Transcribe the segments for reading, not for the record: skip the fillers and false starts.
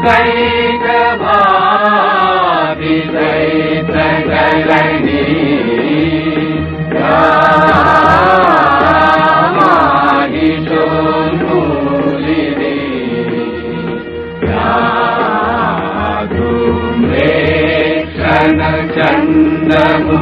दैत भावि दैत जननी रामाहि शोणूलिनी राधुम्रेक्षण चण्डमुण्डमथनी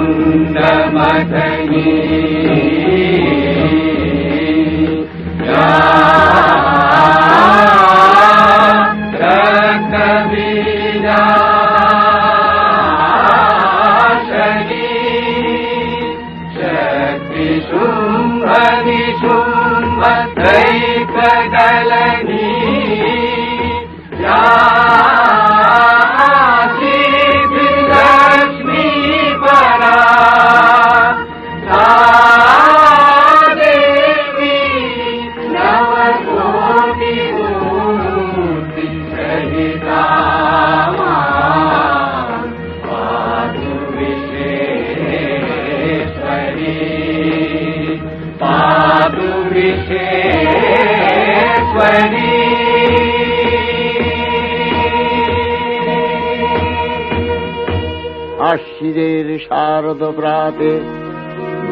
আশ্বিনের শারদ প্রাতে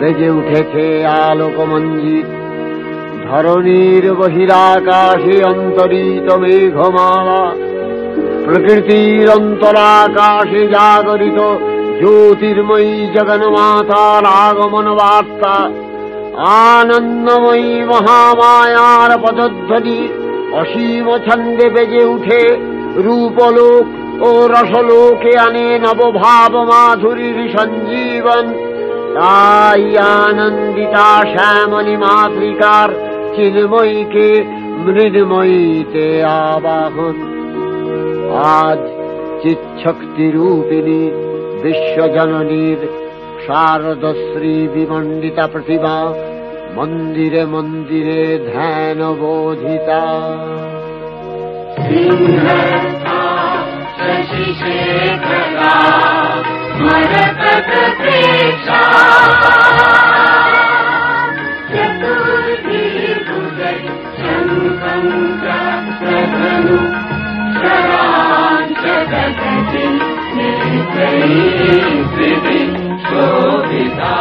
বেজে উঠেছে আলোকমঞ্জিত, ধরণীর বহিরাকাশে অন্তরিত মেঘমালা, প্রকৃতির অন্তরাকাশে জাগরিত জ্যোতির্ময়ী জগন্মাতার আগমন বার্তা, আনন্দময়ী মহামায়ার পদধ্বনি অসীম ছন্দে বেজে উঠে রূপলোক ও রসলোকে আনে নবভাব মাধুরীর সঞ্জীবন। তাই আনন্দিতা শ্যামলী মাতৃকার চিন্ময়ীকে মৃন্ময়ীতে আবাহন। আজ চিৎশক্তি রূপিণী বিশ্বজননীর শারদশ্রী বিমণ্ডিতা প্রতিমা মন্দিরে মন্দিরে ধ্যান বোধিতা। शशिशेखरा मरकतप्रेक्षा चतुर्थी भुजै शङ्खं प्रधनु शराञ्चदधति नेत्रैः शोभिता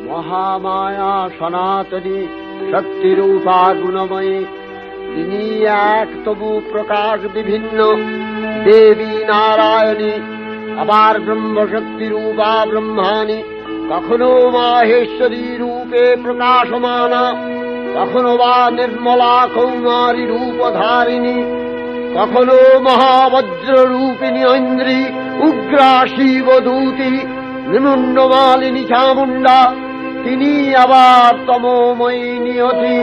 মহামায়া সনাতনী শক্তিরূপা গুণময়ী, তিনি এক তবু প্রকাশ বিভিন্ন দেবী নারায়ণী, আবার ব্রহ্মশক্তি রূপা ব্রহ্মাণী, কখনো মাহেশ্বরী রূপে প্রকাশমানা, কখনো বা নির্মলা কৌমারী রূপধারিণী, কখনো মহাবজ্র রূপিণী ঐন্দ্রী, উগ্রা শিবদূতি, নিমুন্ডমালিনী চামুণ্ডা, তিনি আবার তমোময়ী নিয়তি।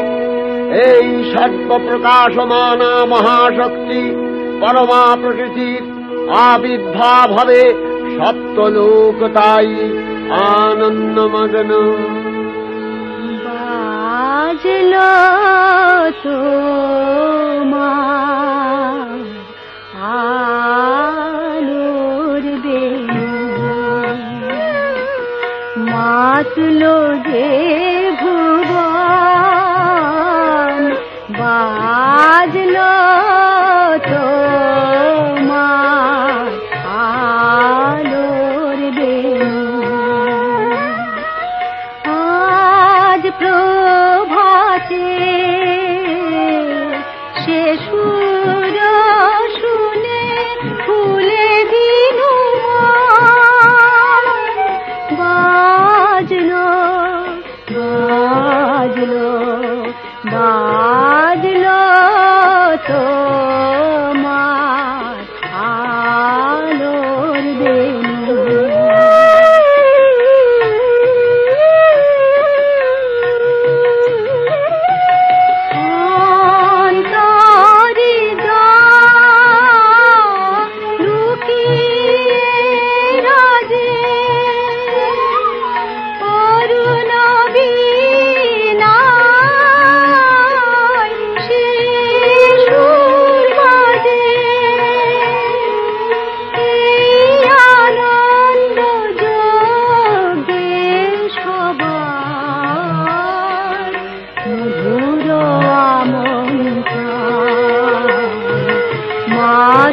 এই সর্বপ্রকাশমানা মহাশক্তি পরমা প্রকৃতির আবির্ভাব হবে সপ্তলোক, তাই আনন্দমগ্ন। বাজলো তোমার আলোর বেণু, মাতলো যে ভুবন, বাজলো তোমার আলোর বেণু। আজ প্রভাতে সে সুর শুনে ফুলে দিনু বাজলো বাজলো বাজলো তোমার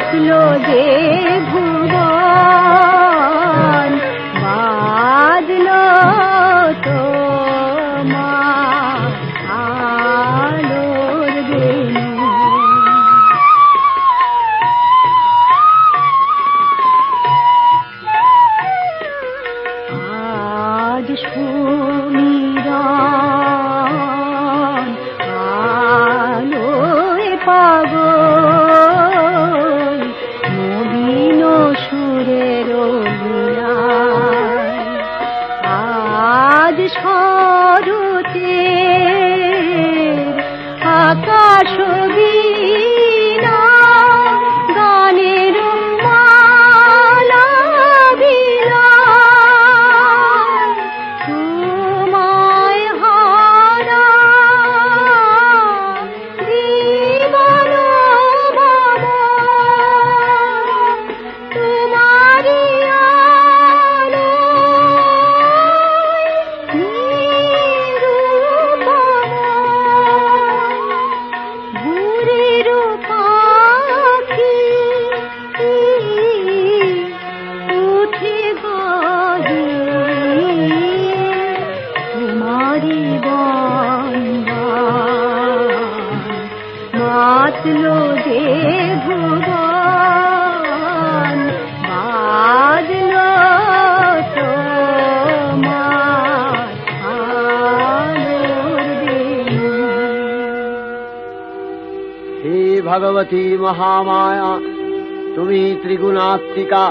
বাঁচলো যে ভুবন বাজলো তোমার আলোর বেণু। আজ সুমিরন আলোয় পাগল নবীন সুরের লীলায়। আজ শরতের আকাশ বীণা গানের মালা বিলায়। তোমায় হারা জীবন মম তোমারি আলোয় নিরূপম। ভোরের পাখি উঠে গাহে তোমারি বন্দান মাতলো যে ভুবন বাজলো তোমার আলোর বেণু। হে ভগবতী মহামায়া, তুমি ত্রিগুণাত্মিকা,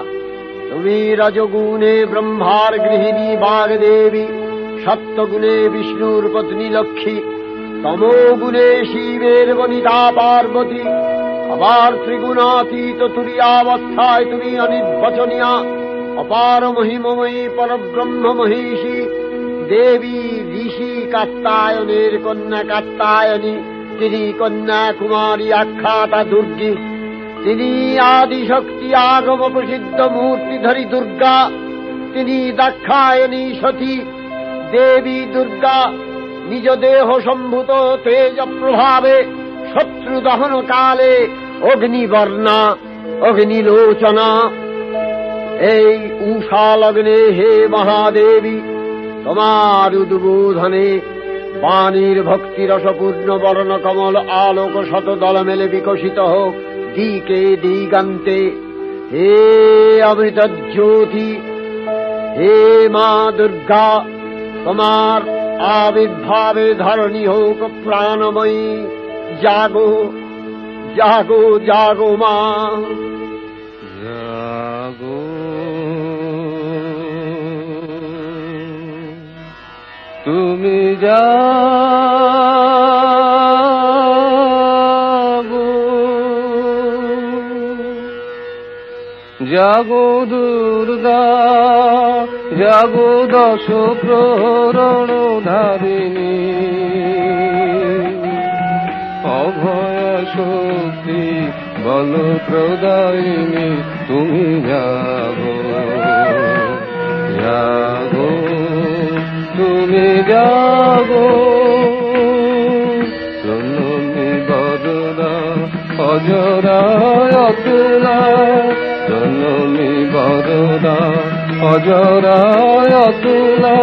তুমি রজগুণে ব্রহ্মার গৃহিণী বাগদেবী, সত্যগুণে বিষ্ণুর পত্নী লক্ষ্মী, তমোগুণে শিবের বনিতা পার্বতী, আবার ত্রিগুণাতীত তুরীয়াবস্থায় তুমি অনির্বচনীয়া অপার মহিমময়ী পরব্রহ্ম মহিষী দেবী ঋষি কাত্তায়নের কন্যা কাত্তায়নী। তিনি কন্যা কুমারী আখ্যাতা দুর্গী, তিনি আদিশক্তি আগম প্রসিদ্ধ মূর্তিধরী দুর্গা, তিনি দাক্ষায়নী সতী দেবী দুর্গা। নিজ দেহ সম্ভূত তেজ প্রভাবে শত্রু দহন কালে অগ্নিবর্ণা অগ্নিলোচনা। এই উষা লগ্নে হে মহাদেবী, তোমার উদ্বোধনে বাণীর ভক্তিরসপূর্ণ বর্ণ কমল আলোক শত দল মেলে বিকশিত হোক দিকে দিগান্তে। হে অমৃত জ্যোতি, হে মা দুর্গা, তোমার আবির্ভাবে ধরণী হোক প্রাণময়ী। জাগো জাগো জাগো মা, জাগো তুমি জাগো, জাগো দুর্গা, জাগো দশ প্রহরণ ধারিণী, অভয় শক্তি বল প্রদায়িনী, তুমি জাগো জাগো তুমি জাগো। জননী বদনা অজরায় অতুলা, জননী বদনা অজরায় অতুলা,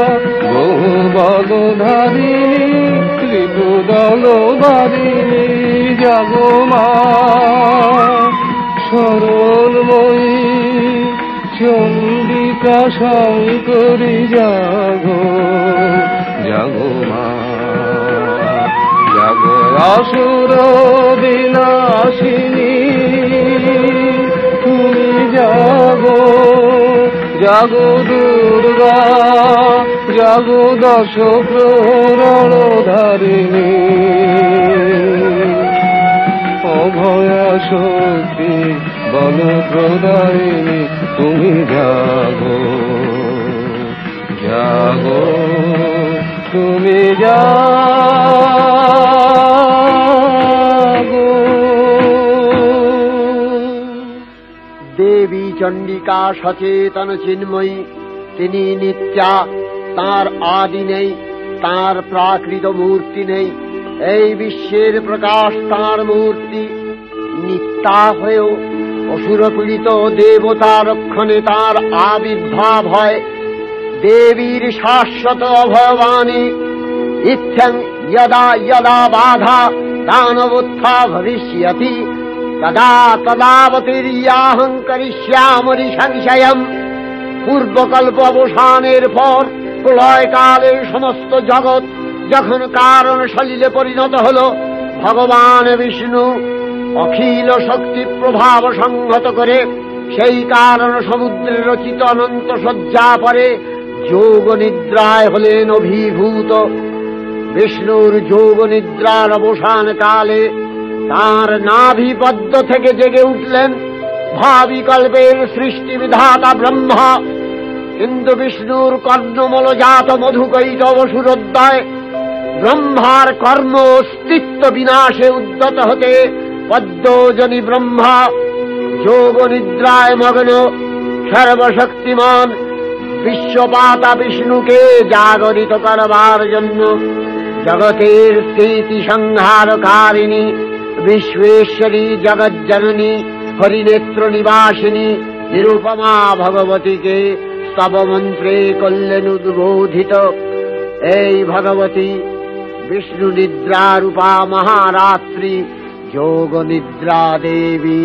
বহু বলধারিণী ত্রিপুদল বারিণী, জাগো মা সরলময়ী চন্ডিকা শঙ্করী, জাগো জাগো মা, জাগো আসুর বিনাশিনী, তুমি জাগো জাগো দুর্গা, জাগো দশ প্রহরণ ধারিণী, অভয়া শক্তি বল প্রদায়িনী, তুমি জাগো জাগো তুমি জাগো। দেবী চণ্ডিকা সচেতন চিন্ময়ী, তিনি নিত্যা, তাঁর আদি নেই, তাঁর প্রাকৃত মূর্তি নেই। এই বিশ্বের প্রকাশ তাঁর মূর্তি। নিত্যা হয়েও অসুরপীড়িত দেবতা রক্ষণে তাঁর আবির্ভাব হয়। দেবীর শাশ্বত অভয়বাণী ইত্যং যদা যদা বাধা দানবোত্থা ভবিষ্যতি তদা তদাবতীর্যাহং করিষ্যামি সংশয়ম। পূর্বকল্প অবসানের পর প্রলয়কালে সমস্ত জগৎ যখন কারণ সলিলে পরিণত হল, ভগবান বিষ্ণু অখিল শক্তি প্রভাব সংহত করে সেই কারণ সমুদ্রে রচিত অনন্ত শয্যা পরে যোগ নিদ্রায় হলেন অভিভূত। বিষ্ণুর যোগ নিদ্রার অবসান কালে তাঁর নাভিপদ্ম থেকে জেগে উঠলেন ভাবিকল্পের সৃষ্টি বিধাতা ব্রহ্মা। কিন্তু বিষ্ণুর কর্ণমলজাত মধুকৈটব সুরোদ্দয় ব্রহ্মার কর্ম অস্তিত্ব বিনাশে উদ্যত হতে পদ্মজনী ব্রহ্মা যোগ নিদ্রায় মগ্ন সর্বশক্তিমান বিশ্বপাতা বিষ্ণুকে জাগরিত করবার জন্য জগতের স্থিতি সংহারকারিণী বিশ্বেশ্বরী জগজ্জননী হরিনেত্র নিবাসিনী নিরুপমা ভগবতীকে স্তবমন্ত্রে করলেন উদ্বোধিত। এই ভগবতী বিষ্ণু নিদ্রা রূপা মহারাত্রি যোগ নিদ্রা দেবী।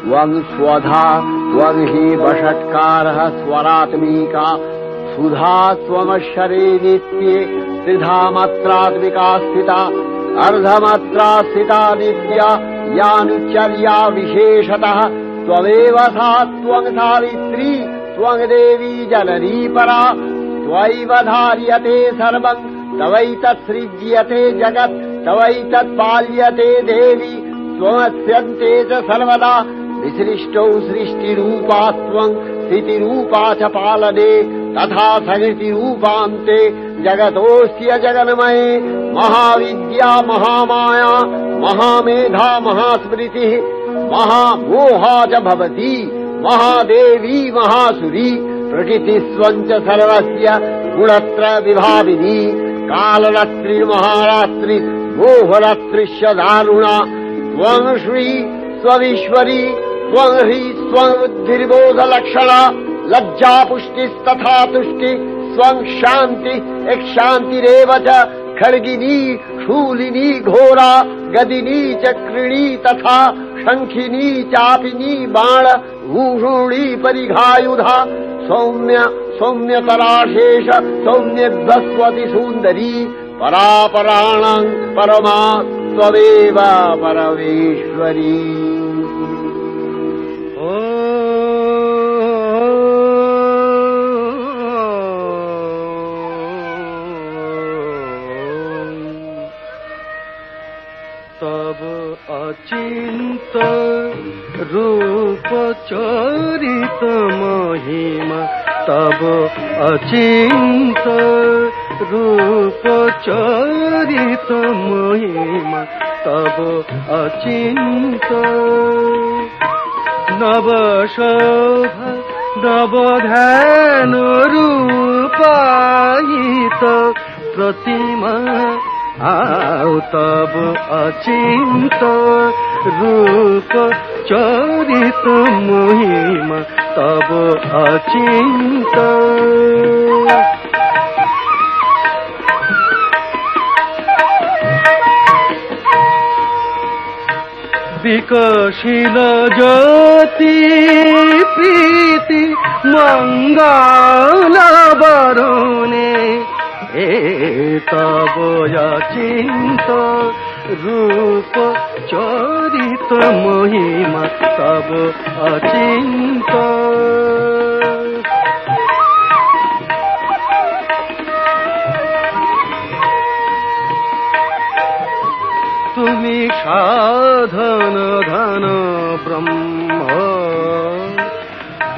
त्वं स्वधा त्वं हि वषट्कारः स्वरात्मिका सुधा त्वमक्षरे नित्ये त्रिधा मात्रात्मिका स्थिता अर्धमात्रा स्थिता नित्या यानुचर्या विशेषतः त्वमेव सा त्वं सावित्री त्वं देवी जननी परा त्वयैव धार्यते सर्वं तवैतत्सृज्यते जगत् तवैतत्पाल्यते देवी त्वमस्यन्ते च सर्वदा विसृष्टौ सृष्टिरूपा त्वं स्थितिरूपा च पालने तथा सकृतिरूपान्ते जगतोऽस्य जगन्मये महाविद्या महामाया महामेधा महास्मृतिः महामोहा च भवति महादेवी महासुरी प्रकृतिस्त्वं च सर्वस्य गुणत्रय विभाविनी कालरात्रिर्महारात्रि मोहरात्रिश्च दारुणा त्वं श्री स्वविश्वरी त्वं ह्री स्वं बुद्धिर्बोधलक्षणा लज्जा पुष्टिस्तथा तुष्टि स्वं शान्ति एक शान्तिरेव च खड्गिनी शूलिनी घोरा गदिनी चक्रिणी तथा शंखिनी चापिनी बाण भूषुणी परिघायुधा सौम्य सौम्यतराशेष सौम्यध्वस्वति सुन्दरी परापराणां परमा त्वमेव परमेश्वरी। तब अचिंत रूप चरित महिमा तब अचिंत रूप चरित महिमा तब अचिंत नव शोभा नव ध्यान रूपायित प्रतिमा आओ तब अचिंत रूप चरित महिमा तब अचिंत विकशील ज्योति प्रीति मंगल बरुणे तब अचिंत रूप चरित महिमा तब अचिंत तुमी साधन धन ब्रह्म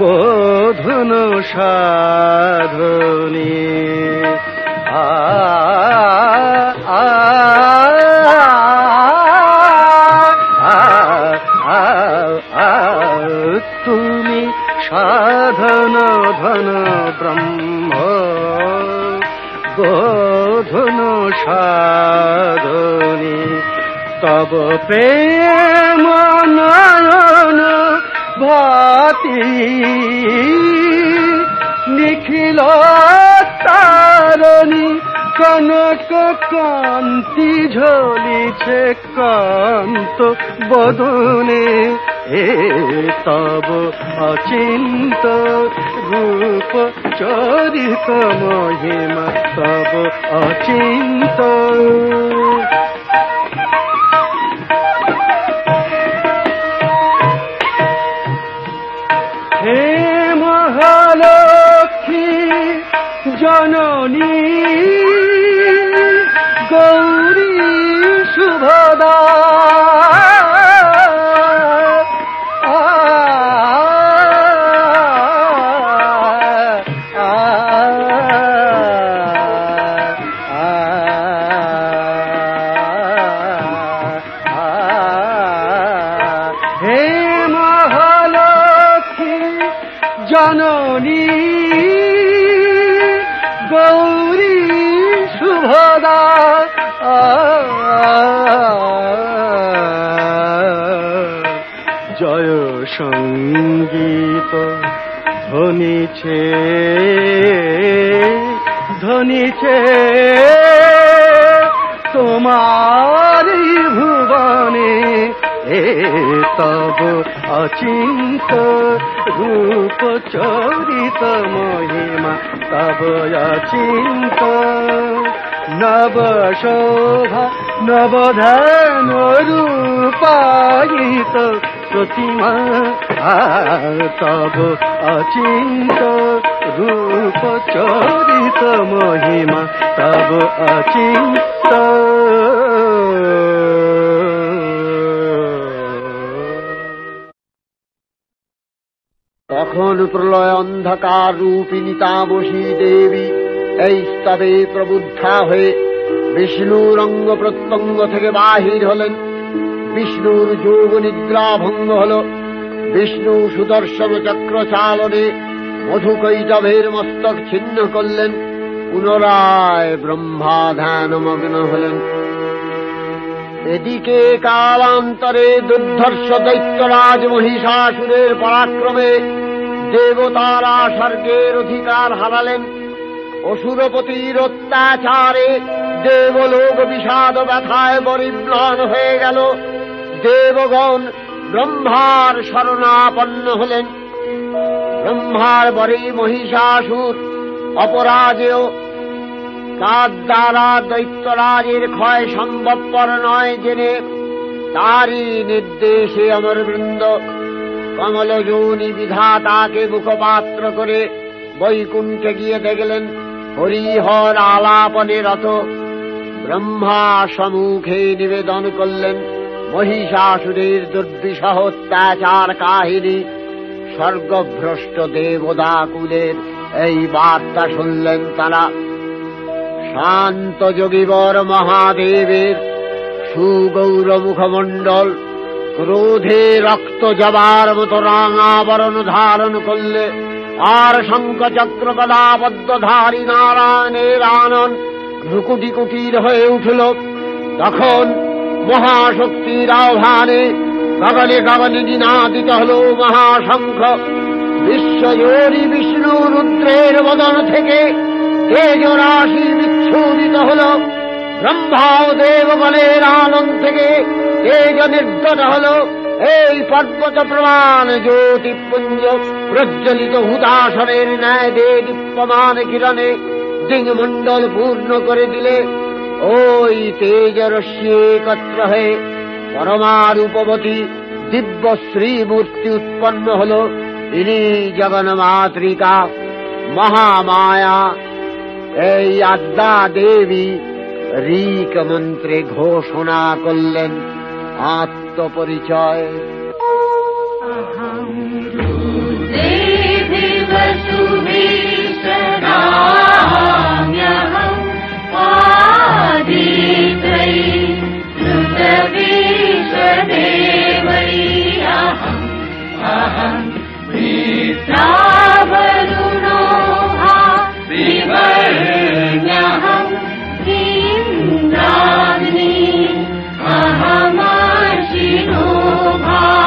बोधन साधनी तुमी साधन धन ब्रह्म बोधन साधनी तब प्रेम नयन भाति निखिल तारणी कनक कांति झलिছে कांत बदने तब अचिंत रूप चरित महिमा तब अचिंत हे महालक्ष्मी जननी गौरी शुभदा हे महालक्ष्मी जननी गौरी शुभदा जय संगीत ধ্বনিছে ধ্বনিছে তোমারি ভুবনে तब अचिंत रूप चरित महिमा तब अचिंत নবশোভা নবধান রূপায়িত প্রতিমা তব অচিন্ত রূপ চরিত মহিমা তব অচিন্ত তখন প্রলয় অন্ধকার রূপিণী তামসী দেবী এই স্তবে প্রবুদ্ধা হয়ে বিষ্ণুর অঙ্গ প্রত্যঙ্গ থেকে বাহির হলেন। বিষ্ণুর যোগ নিদ্রা ভঙ্গ হল। বিষ্ণু সুদর্শন চক্র চালনে মধুকৈটভের মস্তক ছিন্ন করলেন। পুনরায় ব্রহ্মা ধ্যানমগ্ন হলেন। এদিকে কালান্তরে দুর্ধর্ষ দৈত্যরাজ মহিষাসুরের পরাক্রমে দেবতারা স্বর্গের অধিকার হারালেন। অসুরপতির অত্যাচারে দেবলোক বিষাদ ব্যথায় পরিম্লান হয়ে গেল। দেবগণ ব্রহ্মার শরণাপন্ন হলেন। ব্রহ্মার বরে মহিষাসুর অপরাজেয়, তার দ্বারা দৈত্যরাজের ক্ষয় সম্ভবপর নয় জেনে তারই নির্দেশে অমরবৃন্দ কমলযোনি বিধাতাকে মুখপাত্র করে বৈকুণ্ঠে গিয়ে দেখলেন হরিহর আলাপনে রত। ব্রহ্মা সম্মুখে নিবেদন করলেন মহিষাসুরের দুর্বিষহ অত্যাচার কাহিনী। স্বর্গভ্রষ্ট দেবদাকুলের এই বার্তা শুনলেন তারা। শান্ত যোগীবর মহাদেবের সুগৌর মুখমণ্ডল ক্রোধে রক্ত জবার মতো রাঙাবরণ ধারণ করলে, আর শঙ্খচক্র গদাবদ্ধধারী নারায়ণের আনন ভ্রুকুটি কুটির হয়ে উঠল। তখন মহাশক্তির আহ্বানে গগনে গগনে নিনাদিত হল মহাশঙ্খ। বিশ্বজোরী বিষ্ণু রুদ্রের বদন থেকে তেজরাশি বিচ্ছুরিত হল। ব্রহ্মা ও দেবগণের আনন্দ থেকে তেজ নির্গত হল। এই পর্বত প্রমাণ জ্যোতিপুঞ্জ প্রজ্বলিত হুতাসনের ন্যায় দীপ্যমান কিরণে দিংমণ্ডল পূর্ণ করে দিলে ওই তেজরশ্মি একত্র হয়ে পরমারূপবতী দিব্য শ্রীমূর্তি উৎপন্ন হল। ইনি জগন্মাতৃকা মহামায়া। এই আদ্যা দেবী ঋক মন্ত্রে ঘোষণা করলেন আত্মপরিচয়। अहमाशिनो भा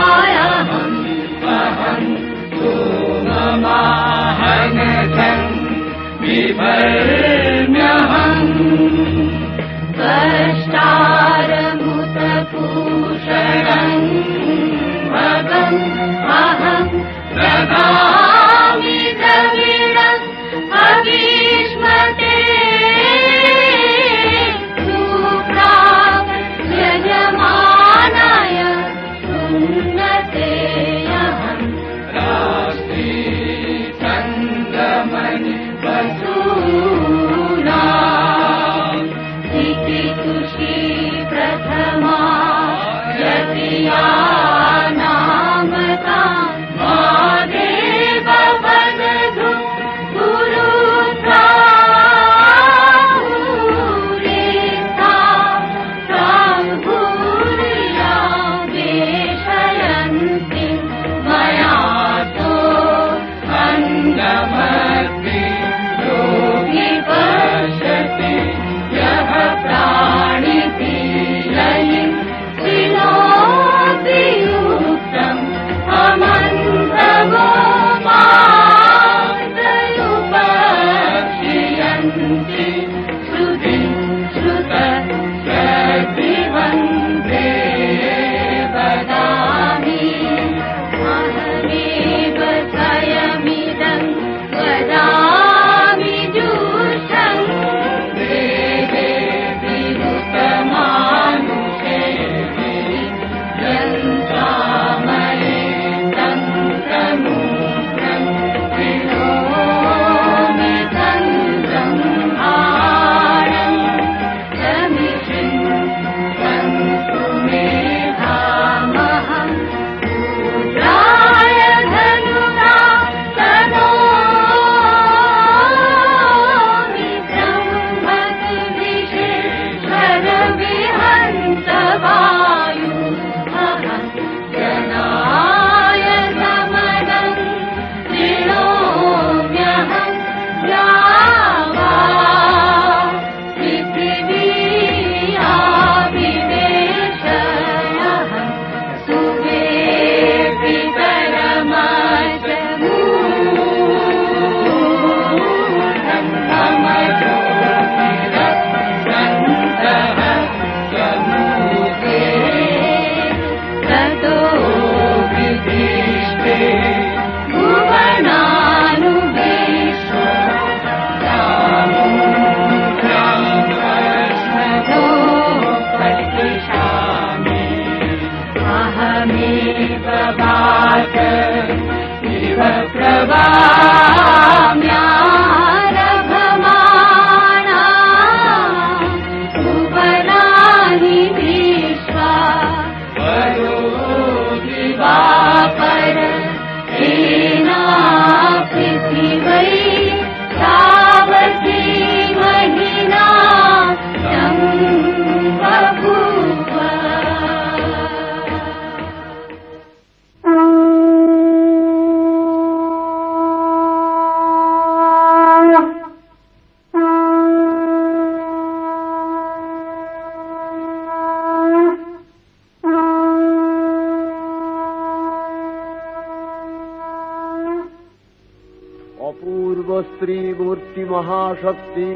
ত্রিমূর্তি মহাশক্তি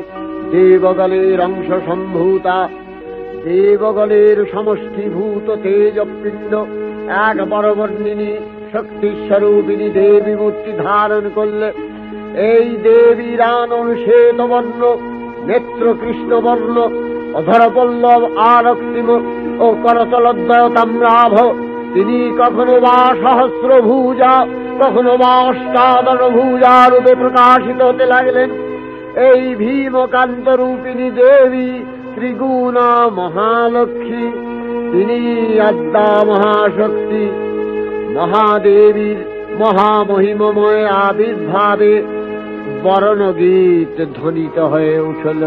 দেবগলের অংশ সম্ভূতা, দেবগলের সমষ্টিভূত তেজপিণ্ড এক বরবর্ণিনী শক্তিস্বরূপিণী দেবী মূর্তি ধারণ করলে এই দেবীর আনন শ্বেতবর্ণ, নেত্র কৃষ্ণবর্ণ, অধরপল্লব আরক্তিম ও করতলদ্বয় তাম্রাভ। তিনি কখনো বা সহস্রভুজা, কখনো বা অষ্টাদশভুজা রূপে প্রকাশিত হতে লাগলেন। এই ভীমকান্ত রূপিণী দেবী ত্রিগুণা মহালক্ষ্মী, তিনি আদ্যা মহাশক্তি। মহাদেবীর মহামহিমময় আবির্ভাবে বরণগীত ধ্বনিত হয়ে উঠল।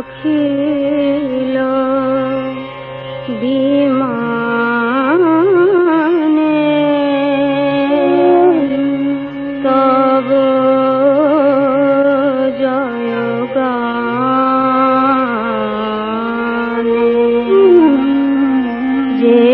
অখিল বিমানে তব জয়গানে যে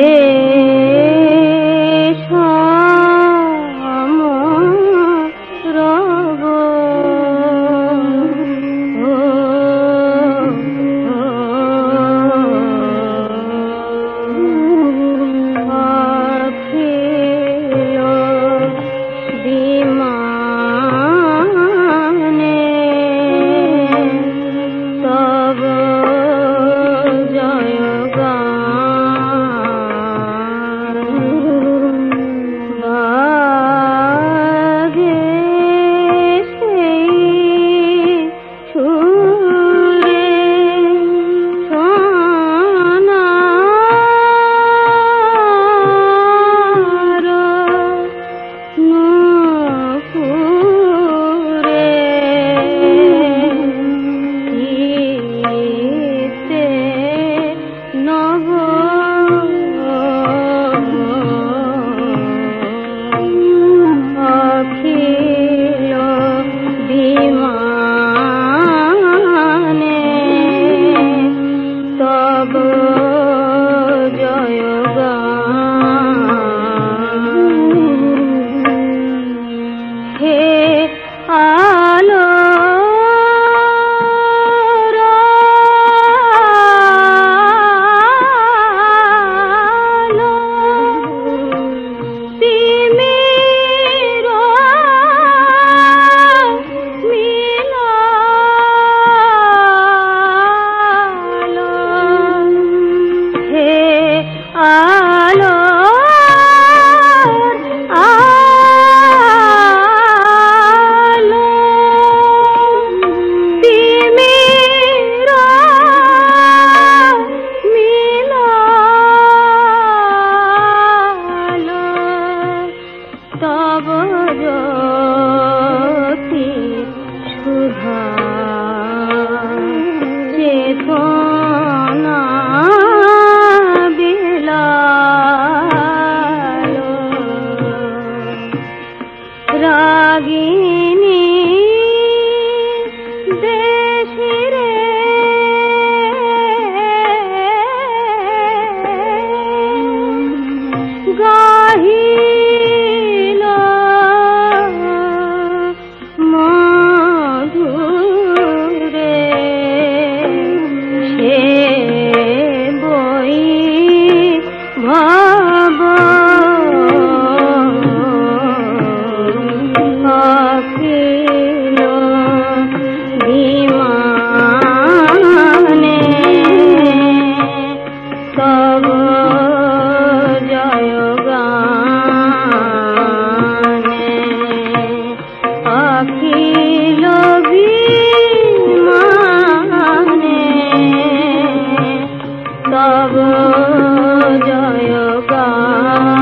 জয় গান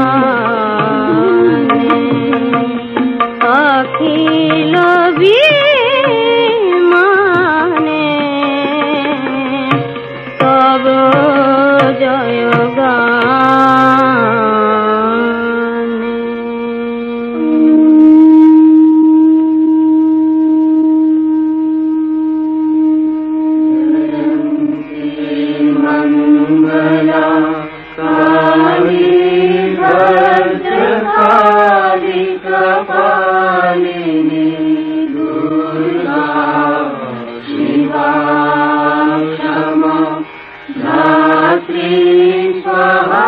ভদ্রকালী কপালিনী দুর্গা শিবা ক্ষমা ধাত্রী স্বাহা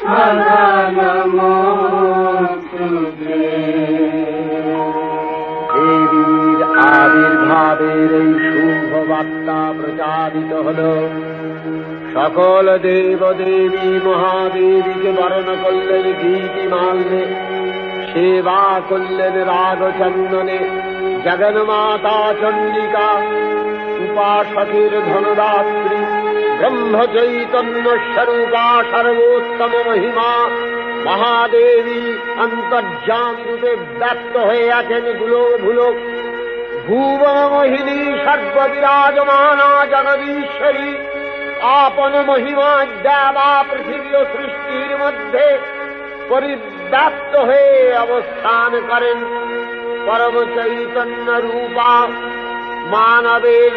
সদা নমোস্তুতে। দেবীর আবির্ভাবের এই শুভ বার্তা প্রচারিত হল। সকল দেব দেবী মহাদেবীকে বরণ করলেন গীতিমাল্যে, সেবা করলেন রাগচন্দনে। জগন্মাতা চণ্ডিকা উপাসকের ধনদাত্রী ব্রহ্ম চৈতন্য স্বরূপা সর্বোত্তম মহিমা মহাদেবী অন্তর্যামী রূপে ব্যক্ত হয়ে আছেন ভুলোক ভুলোক। ভুবন মোহিনী সর্ববিরাজমানা জগদীশ্বরী আপন মহিমা দেবা পৃথিবী ও সৃষ্টির মধ্যে পরিব্যাপ্ত হয়ে অবস্থান করেন। পরম চৈতন্য রূপা মানবের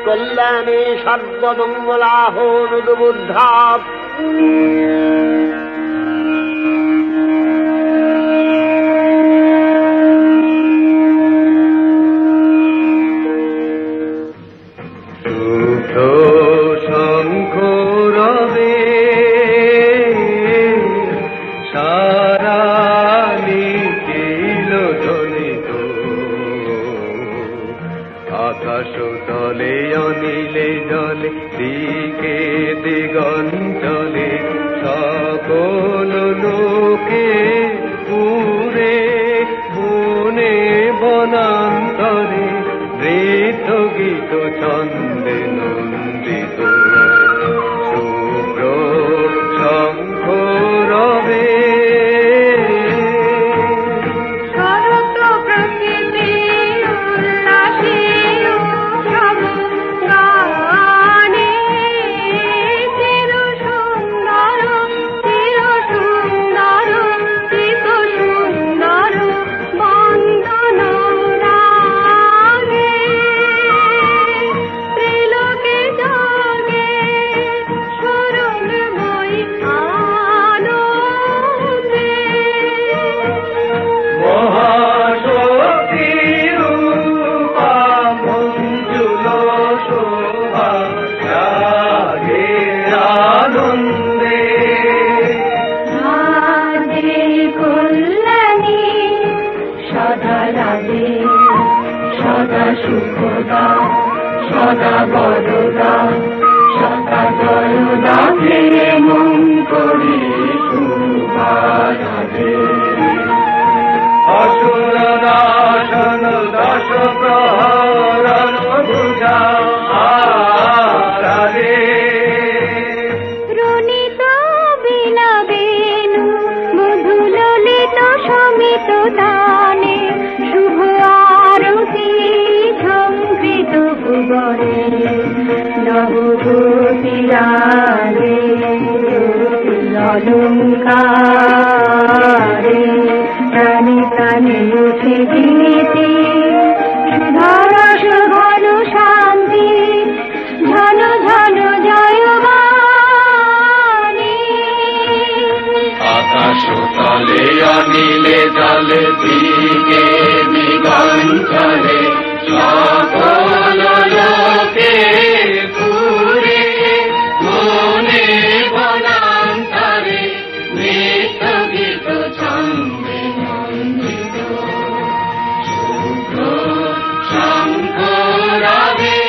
কল্যাণে সর্বমঙ্গলাহ অনুবুদ্ধা। আকাশ তলে অনিলে জলে দিকে দিগঞ্চলে সকল লোকে পুরে বনে বনান্তরে নৃত্য গীত ছন্দে নন্দিত শুভ্র শঙ্খ রবে। সুখদা সদা বরদা সদা দয়দা হে মন করি সুভারাধে। অসুর নাশন দশ প্রহরণ ভুজা আরাধে। রুনিত বিনা বেণু মধু ললিত সমিত দানে শুভ আরতি সংকৃত ভুবনে নবভূতিরাগে অলঙ্কারে প্রাণে প্রাণে উঠে গীতি সুধারস ঘন শান্তি ঝন ঝন জয়বাণী। আকাশ তলে অনিলে জলে দিকে দিগঞ্চলে সকল লোকে পুরে মনে বনান্তরে নৃত্য গীত ছন্দে নন্দিত শুভ্র শঙ্খ রবে।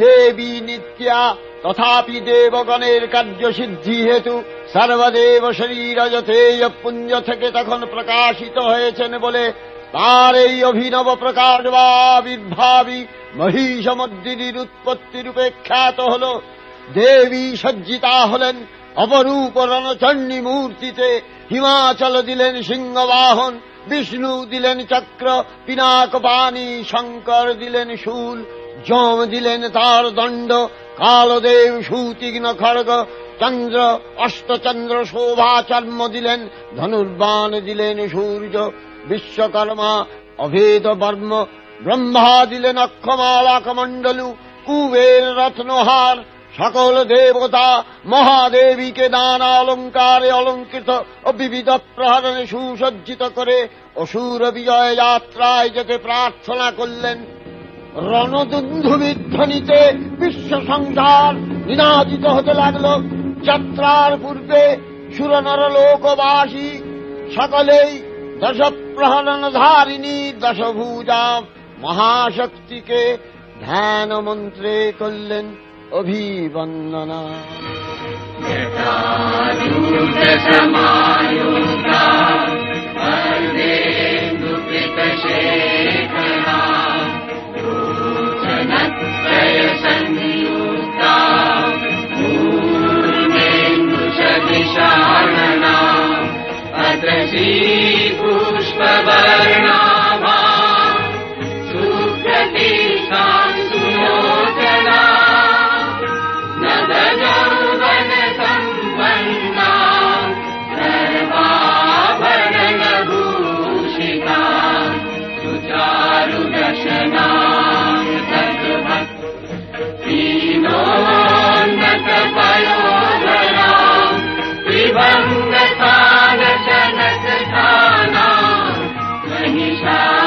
দেবী নিত্যা তথাপি দেবগণের কার্যসিদ্ধি হেতু সর্বদেব শরীরজতেয় পুঞ্জ থেকে তখন প্রকাশিত হয়েছেন বলে তার এই অভিনব প্রকাশ বা আবির্ভাবী মহিষমর্দিনীর উৎপত্তি রূপে খ্যাত হল। দেবী সজ্জিতা হলেন অপরূপ রণচণ্ডী মূর্তিতে। হিমাচল দিলেন সিংহবাহন, বিষ্ণু দিলেন চক্র পিনাক পানি, শঙ্কর দিলেন শূল, যম দিলেন তার দণ্ড, কালদেব সুতীক্ষ্ণ খড়গ, চন্দ্র অষ্টচন্দ্র শোভা চর্ম দিলেন, ধনুর্বাণ দিলেন সূর্য, বিশ্বকর্মা অভেদ বর্ম, ব্রহ্মা দিলেন অক্ষমালা কমণ্ডলু, কুবের রত্নহার, সকল দেবতা মহাদেবীকে নানা অলঙ্কারে অলঙ্কৃত ও বিবিধ প্রহরণে সুসজ্জিত করে অসুর বিজয় যাত্রায় যেতে প্রার্থনা করলেন। রণদুন্ধুবির ধ্বনিতে বিশ্ব সংসার নিনাদিত হতে লাগল। যাত্রার পূর্বে সুরনর লোকবাসী সকলেই দশপ্রহরণধারিণী দশভুজা মহাশক্তিকে ধ্যান মন্ত্রে করলেন অভিবন্দনা। पुष्पवर्णाभा सुप्रतिष्ठा सुलोचना नवयौवन सम्पन्ना सर्वाभरणभूषिता सुचारुदशना दीनोन्नतपयोधरा विभङ्गसानशनसधाना महिषासुरमर्दिनी।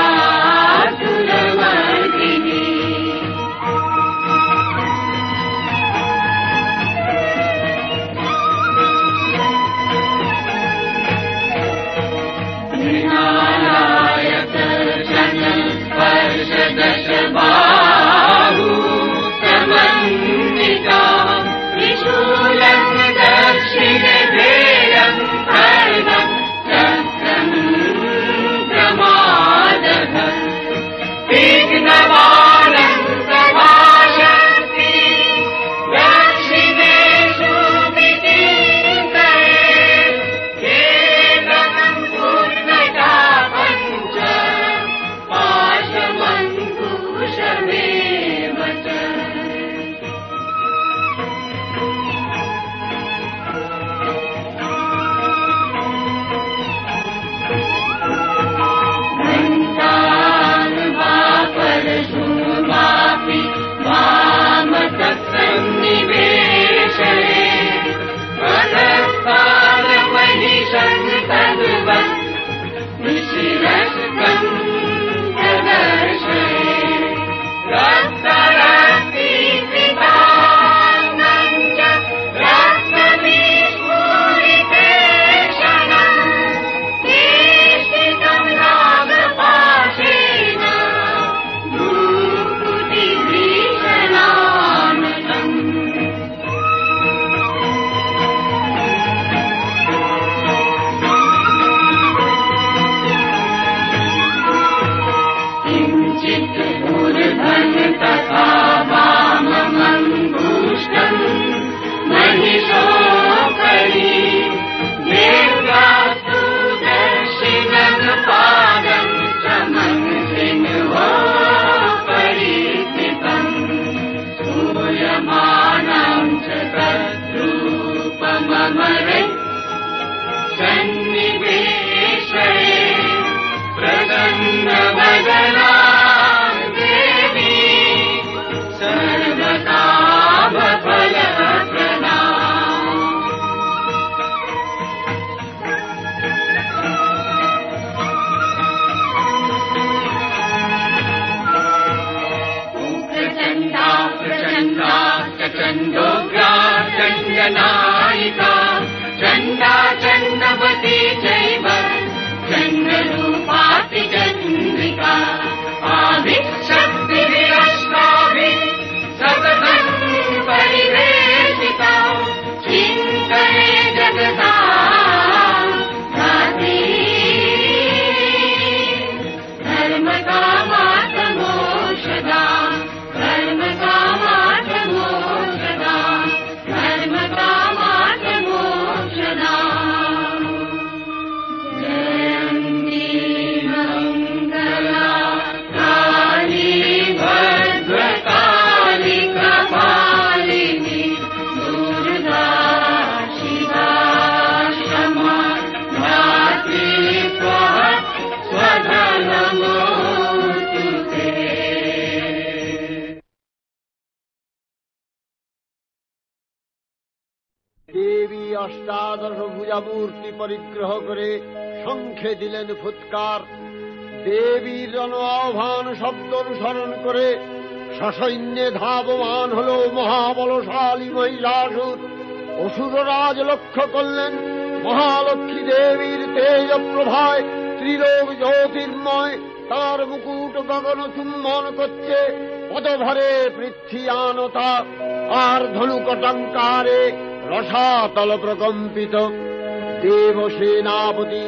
विनायक जनस्पर्श दशबाहु समन्विता त्रिशूलं दक्षिणधेयं खड्गं चक्रं प्रमादः विघ्नवालं प्रभाषन्ति दक्षिणेषु विचिन्तये केवलं पूर्णता पञ्च पाशमङ्कुशमेव च। परशुमापि वामतत्सन्निवेशये पदस्थानमहिषं तद्वत् निशिरस्कं प्रदर्शये रक्तरक्तीकृतान्नं च रक्तविस्फुरितेक्षणं केष्टितं नागपाशेन भूकुटिभीषणाननम्। किञ्चित् ऊर्ध्वं तथा वाममङ्गुष्टम् महिषोपरि देव्यास्तु दक्षिणं पादं समंसिंहोपरि स्थितम् स्तूयमानं च तद्रूपममरे सन्निवेशये प्रसन्नवदना देवी सर्वकामफलप्रदा। प्रचण्डा प्रचण्डा प्रचण्डोग्रा चण्डनायिका দেবী অষ্টাদশ ভুজা মূর্তি পরিগ্রহ করে শঙ্খে দিলেন ফুৎকার। দেবীর জন আহ্বান শব্দ অনুসরণ করে সসৈন্যে ধাবমান হল মহাবলশালী মহিষাসুর। অসুররাজ লক্ষ্য করলেন মহালক্ষ্মী দেবীর তেজ প্রভায় ত্রিলোক জ্যোতির্ময়, তার মুকুট গগন চুম্বন করছে, পদভরে পৃথ্বীয়ানতা আর ধনুকটঙ্কারে রসাতল প্রকম্পিত। দেবসেনাপতি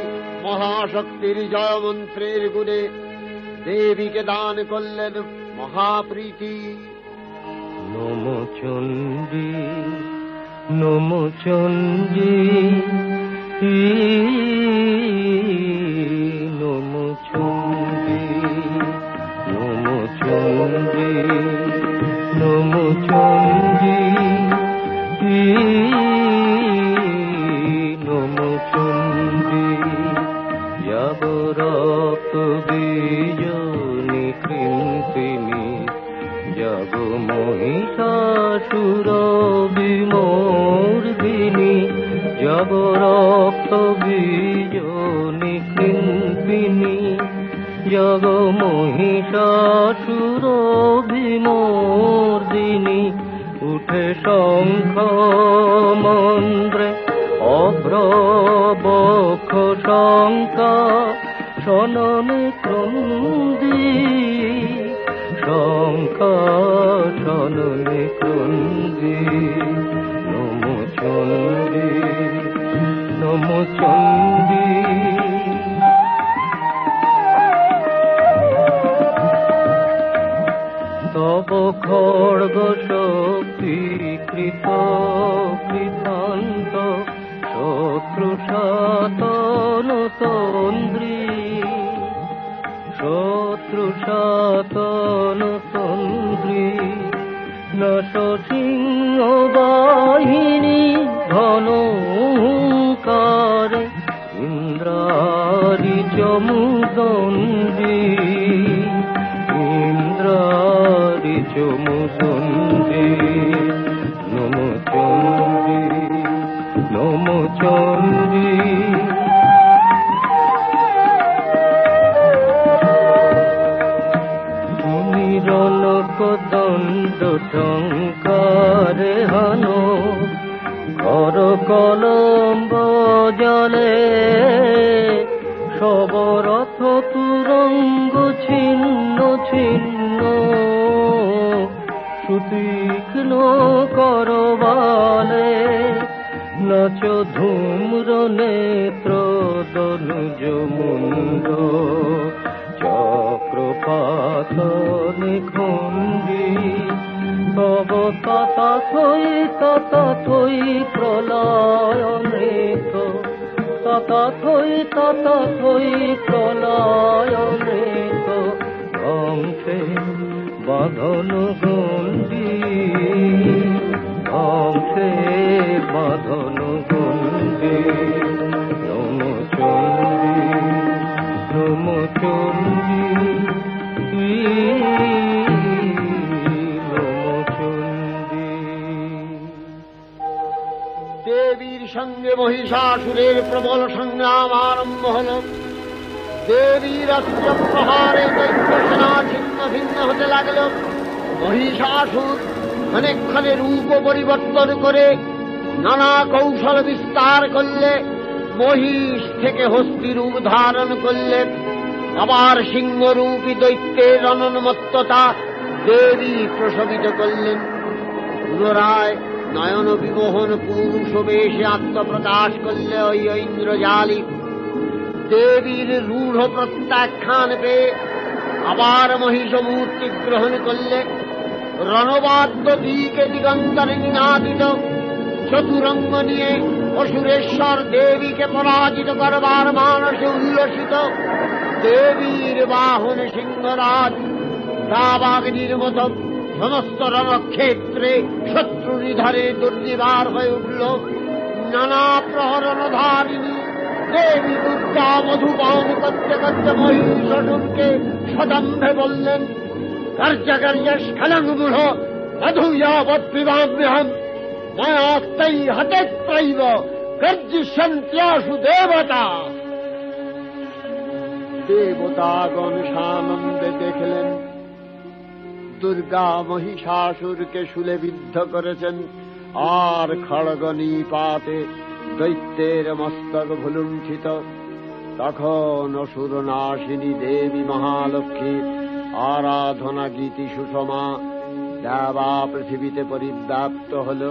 মহাশক্তির জয়মন্ত্রের গুণে দেবীকে দান করলেন মহাপ্রীতি। নমো চণ্ডী নমো চণ্ডী নমো চণ্ডী নমো চণ্ডী নমো চণ্ডী নমো চণ্ডী। যাব রক্ত বীজনি কৃন্তিনি, যাব মহিষাসুর বিমর্দিনী, যাব রক্ত বীজনি কৃন্তিনি, যাব মহিষাসুর বিমর্দিনী। উঠে শঙ্খ মন্দ্রে অভ্রবক্ষ শঙ্কা, শননে ক্রন্দী শঙ্কা শননে ক্রন্দী। নমো চণ্ডী নমো চণ্ডী। তব খড়গ শক্তি কৃত কৃতান্ত, শত্রু সাতন তন্দ্রী শত্রু সাতন তন্দ্রী। নশ সিংহ বাহিনী ধনকারে, ইন্দ্রারি চমুদণ্ডী ইন্দ্রারি চমুদণ্ডী। নমো চণ্ডী নমো চণ্ডী। রণক দণ্ড টঙ্কারে হানো, কর কলম্ব জলে সবরথ তুরঙ্গ ছিন্ন ছিন্ন। সুতীক্ষ্ণ করবালে নাচ ধূম্র নেত্র দনুজ মুন্ড, চক্রপাত নিখণ্ডী। তব তথাথই প্রলয় নৃত, তথাথই প্রলয় নৃত। ধ্বংসে বাঁধন গণ্ডী ধ্বংসে বাঁধন গণ্ডী। নমো চণ্ডী নমো চণ্ডী নমো চণ্ডী। দেবীর সঙ্গে মহিষাসুরের প্রবল সংগ্রাম আরম্ভ হল। দেবীর অস্ত্র প্রহারে দৈত্য সেনা ছিন্ন ভিন্ন হতে লাগল। মহিষাসুর অনেকক্ষণে রূপ পরিবর্তন করে নানা কৌশল বিস্তার করলে, মহিষ থেকে হস্তি রূপ ধারণ করলে। আবার সিংহরূপী দৈত্যের রণন্মত্ততা দেবী প্রশমিত করলেন। পুনরায় নয়ন বিমোহন পুরুষ বেশে আত্মপ্রকাশ করলে ওই ঐন্দ্রজালী। দেবীর রূঢ় প্রত্যাখ্যান পেয়ে আবার মহিষ মূর্তি গ্রহণ করলে। রণবাদ্য দিকে দিগন্তরে নিনাদিত, চতুরঙ্গ নিয়ে অসুরেশ্বর দেবীকে পরাজিত করবার মানসে উল্লসিত। দেবীর বাহন সিংহরাজ দাবাগ্নির মতো সমস্ত রণক্ষেত্রে শত্রু নিধারে দুর্নিবার হয়ে উঠল। নানা প্রহরণধারিণী দেবী দুর্গা মধুপান করতে করতে মহিষাসুরকে সদম্ভে বললেন, কার্যকার্য স্খলং মূঢ় মধুয়াবৎ পিবাম্যহম। ময়াস্তৈ হতেত্রৈব গর্জিষ্যন্ত্যাশু দেবতা। দেবতাগণ সানন্দে দেখলেন দুর্গা মহিষাসুরকে শূলে বিদ্ধ করেছেন, আর খড়গ নিপাতে দৈত্যের মস্তক ভুলুণ্ঠিত। তখন অসুরনাশিনী দেবী মহালক্ষ্মীর আরাধনা গীতি সুষমা দেবা পৃথিবীতে পরিব্যাপ্ত হল।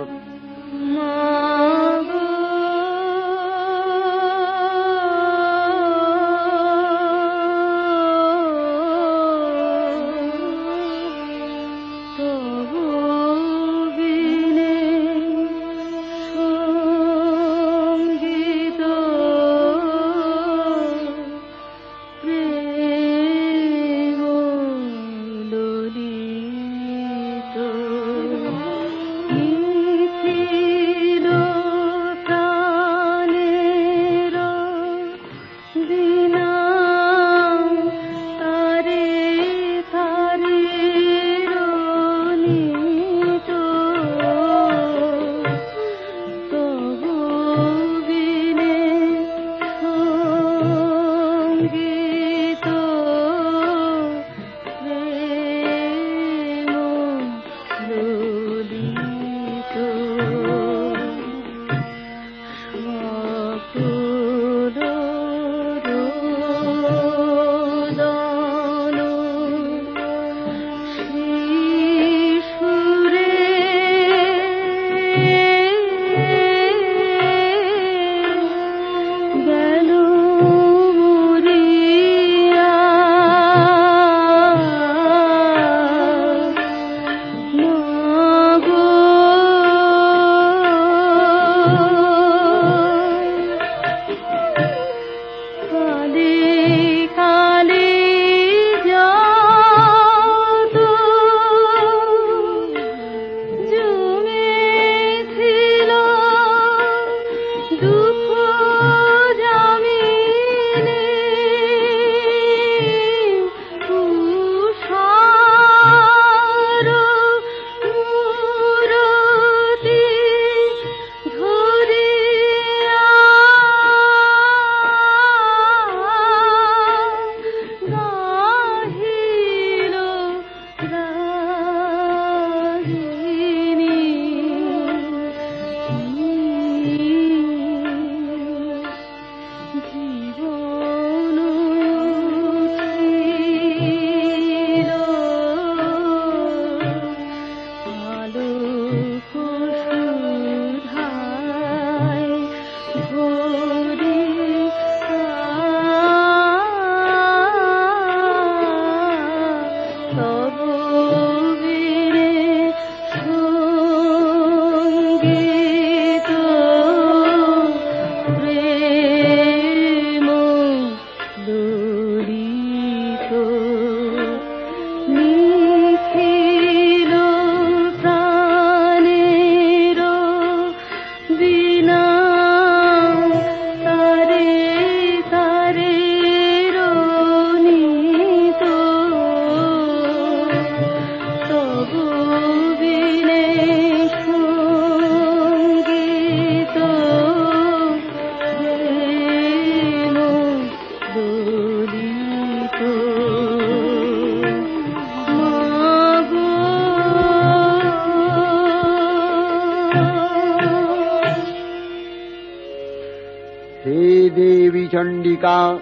চণ্ডিকা,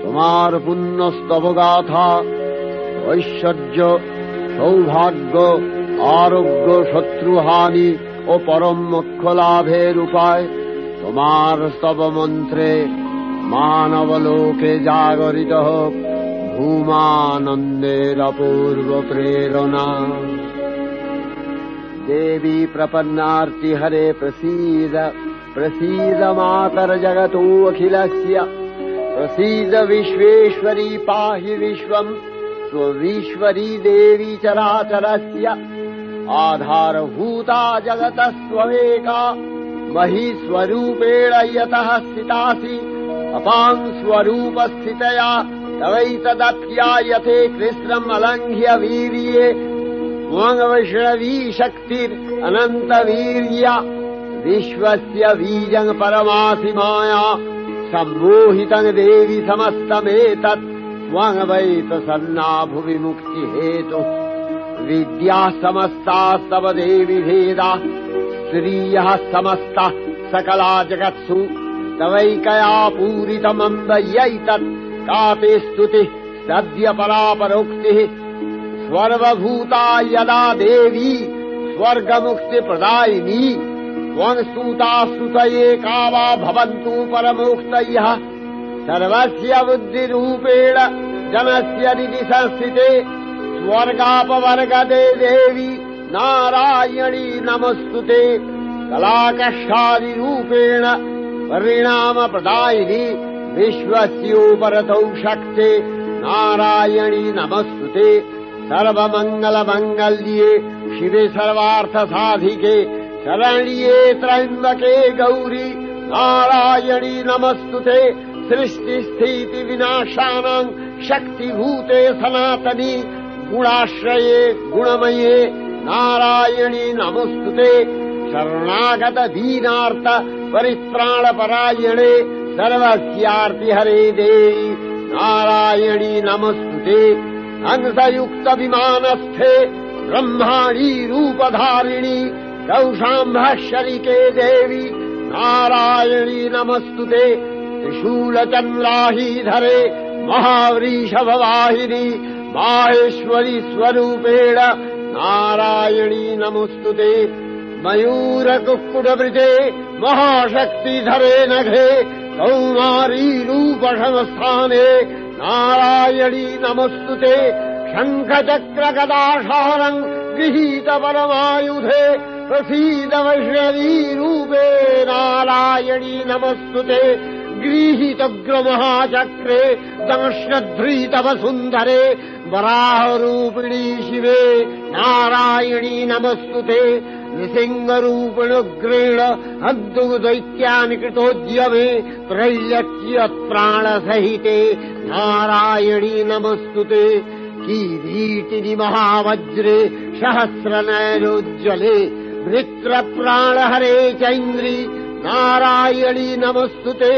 তোমার পুণ্য স্তবগাথা ঐশ্বর্য, সৌভাগ্য, আরোগ্য, শত্রুহানি ও পরম মোক্ষ লাভের উপায়, তোমার স্তব মন্ত্রে মানবলোকে জাগরিত হোক ভূমানন্দের অপূর্ব প্রেরণা। দেবী প্রপন্নার্তি হরে প্রসীদ, प्रसीद मातर जगतो अखिलस्य, प्रसीद विश्वेश्वरी पाहि विश्वम्, स्वविश्वरी देवी चराचरस्य। आधारभूता जगतस्त्वमेका, महीस्वरूपेण यतः स्थितासि, अपां स्वरूपस्थितया तवैतदप्यायते कृष्णम् अलङ्घ्य वीर्ये त्वं वैष्णवी शक्तिरनन्तवीर्या विश्वस्य बीजं परमासि माया सम्मोहितं देवि समस्तमेतत् त्वं वै प्रसन्ना भुवि मुक्तिहेतुः विद्याः समस्तास्तव देवि भेदा स्त्रियः समस्ताः सकला जगत्सु तवैकया पूरितमम्बयैतत् का ते स्तुतिः सद्य परापरोक्तिः सर्वभूता यदा देवी स्वर्गमुक्तिप्रदायिनी त्वं स्तुता स्तुतये का वा भवन्तु परमोक्तयः सर्वस्य बुद्धिरूपेण जनस्य हृदि संस्थिते स्वर्गापवर्गदे देवी नारायणी नमस्तुते कलाकष्टादिरूपेण परिणामप्रदायिनी विश्वस्योपरतौ शक्ते नारायणी नमस्तुते सर्वमङ्गलमङ्गल्ये शिवे सर्वार्थसाधिके शरण्ये त्र्यम्बके गौरी नारायणी नमस्तुते सृष्टिस्थितिविनाशानां शक्तिभूते सनातनी गुणाश्रये गुणमये नारायणी नमस्तुते शरणागत दीनार्थ परित्राणपरायणे सर्वस्यार्तिहरे देवी नारायणी नमस्तुते हंसयुक्त विमानस्थे ब्रह्माणी रूपधारिणी कौशाम्भशरिके देवी नारायणी नमस्तुते त्रिशूलचन्द्राहीधरे महावृषभवाहिनी माहेश्वरी स्वरूपेण नारायणी नमस्तुते मयूरकुक्कुटवृते महाशक्तिधरे नघे कौमारी रूपसंस्थाने नारायणी नमस्तुते शङ्खचक्रगदाशारम् गृहीत परमायुधे प्रसीद वैष्णवी रूपे नारायणी नमस्तुते गृहीतग्रमहाचक्रे दंश्नध्रीतवसुन्धरे वराहरूपिणी शिवे नारायणी नमस्तुते नृसिंहरूपिणुग्रेण अद्दुदैत्यानि कृतोद्यमे त्रैलक्ष्यप्राणसहिते नारायणी नमस्तुते किरीटिनि महावज्रे सहस्रनयनोज्ज्वले वृत्रप्राणहरे चैन्द्री नारायणी नमस्तुते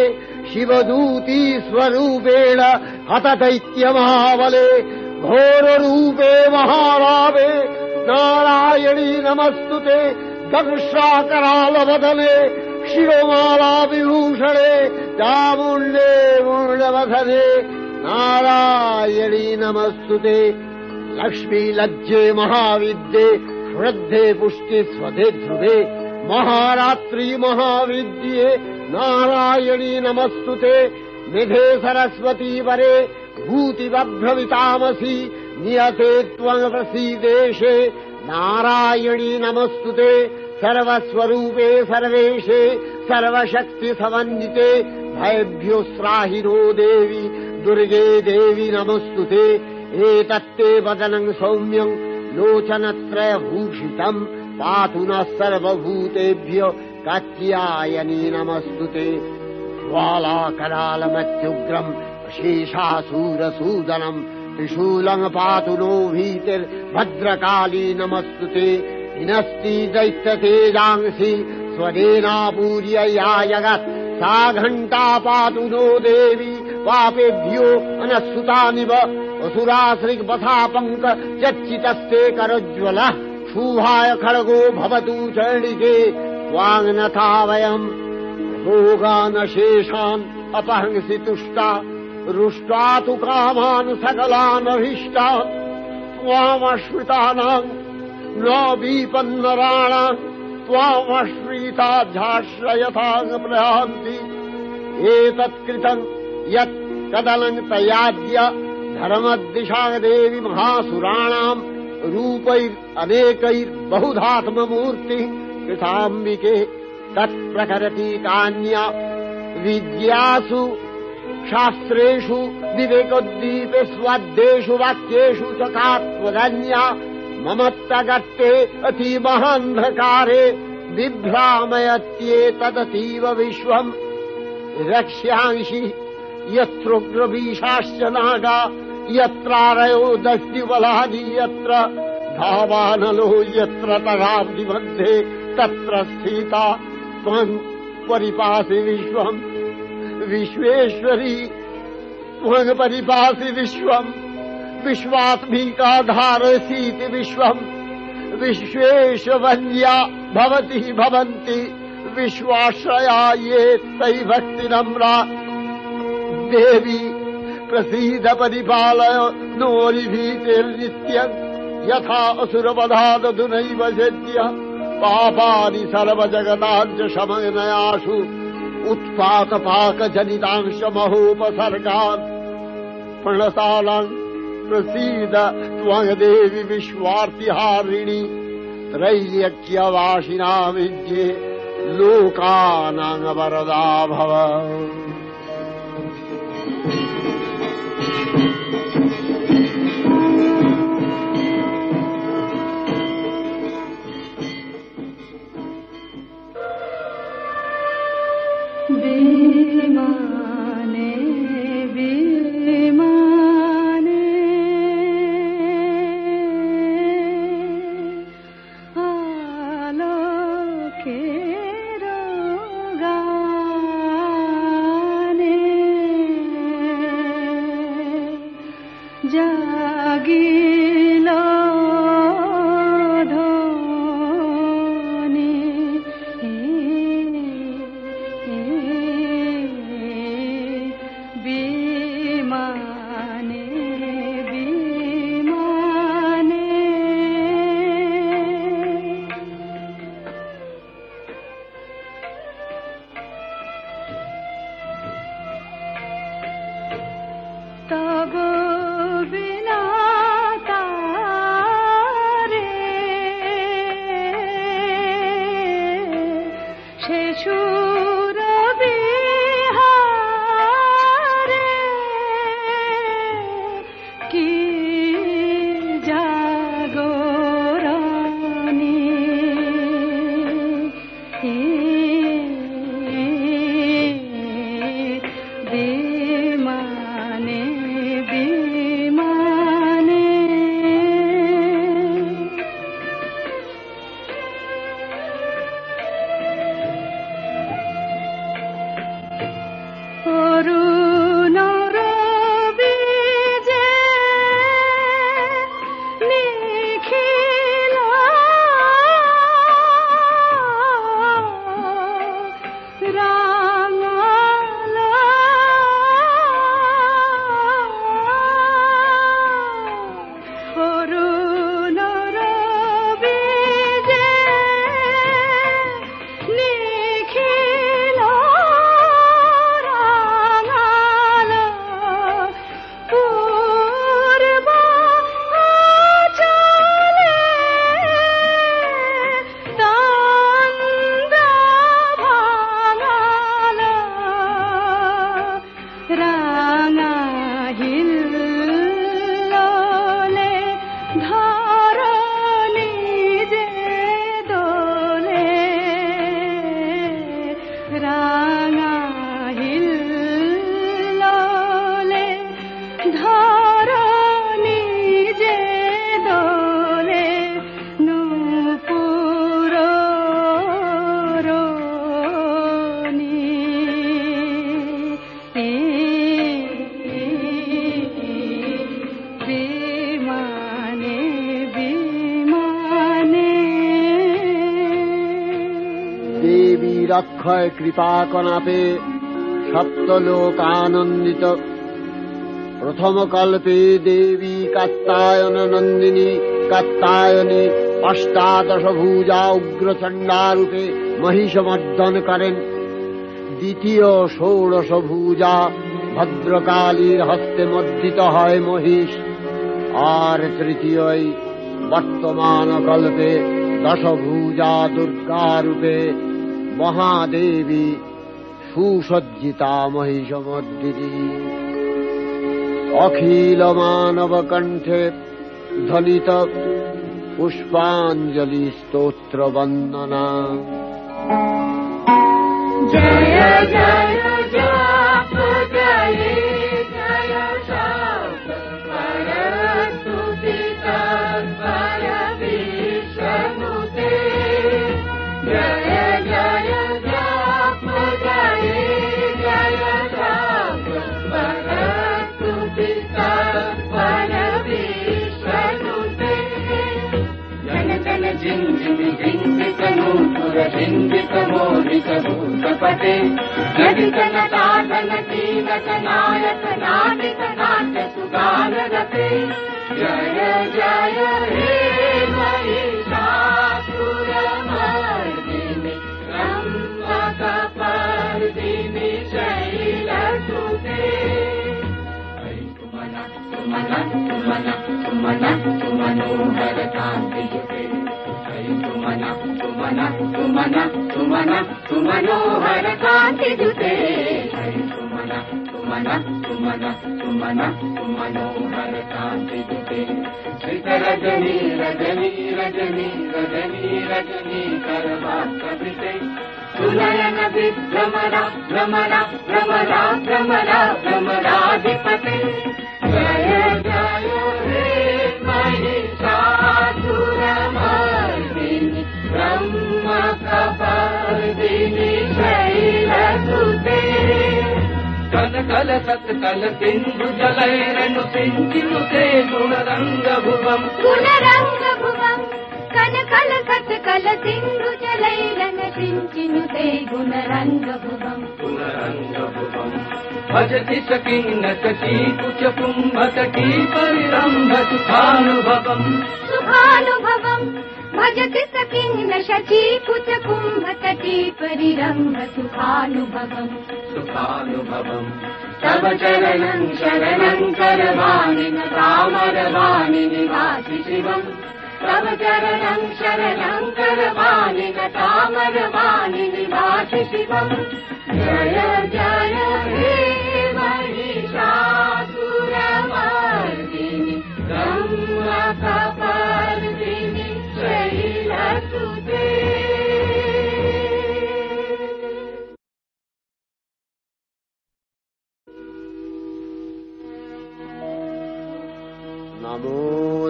शिवदूती स्वरूपेण हतदैत्यमहाबले घोररूपे महारावे नारायणी नमस्तुते दंशाकरालवदने शिवमाला विभूषणे चामुण्डे मूर्णवधने नारायणी नमस्तुते लक्ष्मी लज्जे महाविद्ये श्रद्धे पुष्टि स्वधे ध्रुवे महारात्रि महाविद्ये नारायणी नमस्तुते निधे सरस्वती वरे भूतिबभ्रवितामसि नियते त्वं प्रसीदेशे नारायणी नमस्तुते सर्वस्वरूपे सर्वेशे सर्वशक्तिसमन्विते भयभ्योस्त्राहिनो देवी दुर्गे देवी नमस्तुते एतत्ते वदनं सौम्यं लोचनत्रयभूषितम् पातु नः सर्वभूतेभ्यो कात्यायनी नमस्तुते ज्वालाकरालमत्युग्रम् शेषासूरसूदनम् त्रिशूलं पातु नो भीतिर्भद्रकाली नमस्तुते हिनस्ति दैत्यतेजांसि स्वदेनापूर्य या जगत् सा घण्टा पातु नो देवी पापेभ्यो अनस्सुतानिव असुराश्रिपथापङ्क चच्चितस्ते करज्ज्वलः शूभाय खड्गो भवतु चण्डिके त्वाङ्नथा वयम् भोगानशेषान् अपहंसि तुष्टा रुष्टा तु कामान् सकलानभीष्टान् त्वामश्रितानाम् न विपन्नराणाम् त्वामश्रिताध्याश्रयथाङ् प्रयान्ति एतत्कृतम् यत् कदनं तयाद्य धर्मदिशा देवी महासुराणाम् रूपैरनेकैर्बहुधात्ममूर्तिः कृताम्बिके तत्प्रकरति कान्या विद्यासु शास्त्रेषु विवेकोद्दीपे स्वाद्येषु वाक्येषु च कात्वदन्या ममत्तगत्ते अतिमहान्धकारे बिभ्रामयत्येतदतीव विश्वम् रक्ष्यांसि यत्रोग्रवीशाश्च नागा यत्रारयो दष्टिबलानि यत्र धावानलो यत्र तगाब्धि मध्ये तत्र स्थिता त्वं परिपासि विश्वम् विश्वेश्वरी त्वं परिपासि विश्वम् विश्वात्मिका धारसीति विश्वम् विश्वेशवन्या भवति भवन्ति विश्वाश्रया ये तै भक्तिनम्रा देवी प्रसीद परिपालय नोरिभीतिर्नित्यम् यथा असुरवधादधुनैव सेद्यः पापानि सर्वजगताञ्च शमनयासु उत्पातपाकजनितांश महोपसर्गान् प्रणशालान् प्रसीद त्वं देवी विश्वार्तिहारिणि त्रैलोक्यवासिनामिज्ये लोकानां वरदा भव। विमाने विमाने आलोकेर गाने जागिलो तब बिना तारे शेषुर बिहारे की जागोरानी विमाने विमाने অরুণর বীজে নিখিল রাঙাল অরুণর বীজে নিখিল রাঙাল পূর্ব চলে তন্দ্র ভাঙাল রাঙা হিল্লোলে ধরণী যে দোলে রাঙা হিল্লোলে ধরণী যে দোলে নূপুর রোনি বিমানে বিমানে দেবীর অক্ষয় কৃপা কণাপে সপ্তলোকানন্দিত প্রথম কল্পে দেবী কাত্যায়ন নন্দিনী কাত্যায়নী অষ্টাদশ ভুজা উগ্রচণ্ডারূপে মহিষমর্দন করেন। দ্বিতীয় ষোড়শ ভুজা ভদ্রকালীর হস্তে মর্দিত হয় মহিষ। আর তৃতীয় বর্তমান কল্পে দশভুজা দুর্গারূপে মহাদেবী সুসজ্জিতা মহিষমর্দিনী। অখিল মানব কণ্ঠে ধ্বনিত পুষ্পাঞ্জলি স্তোত্র বন্দনা। জয় জয় জপ জয় জয় সব পরস্তুতি তৎপর सिञ्चितमोहितभूतपते जनितनटाटनकीलकनायकनाटिकनाट्यसुगानरते जय जय हे महिषासुरमर्दिनि ब्रह्मकपर्दिनि शैलसुते तुमनोहरकान्तियुते तुमनोहरकान्तियुते तुमनोहरकान्तियुते श्रितरजनी रजनी रजनी रजनी रजनी करवाकविते सुनयन विभ्रमरा भ्रमरा भ्रमरा भ्रमरा भ्रमराधिपते जय जय हे महिषासुरमर्दिनि ब्रह्मकपर्दिनि शैलसुते कनकल सत्कल सिन्धु जलैरनु सिञ्चिनुते गुणरङ्गभुवम् गुणरङ्गभुवम् कनकल सत्कल सिन्धु जलैरनु सिञ्चिनुते गुणरङ्गभुवम् गुणरङ्गभुवम् भजति सकिन्न शची कुचकुम्भतटी परिरम्भ सुखानुभवम् सुखानुभवम् भजति सकिन्न शची कुचकुम्भतटी परिरम्भ सुखानुभवम् सुखानुभवम् तव चरणं शरणं करवाणि न तामरवाणि निवासि शिवम् तव चरणं शरणं करवाणि न तामरवाणि निवासि शिवम् जय जय हे महिषासुरमर्दिनि ब्रह्मकपर्दिनि शैलसुते नमो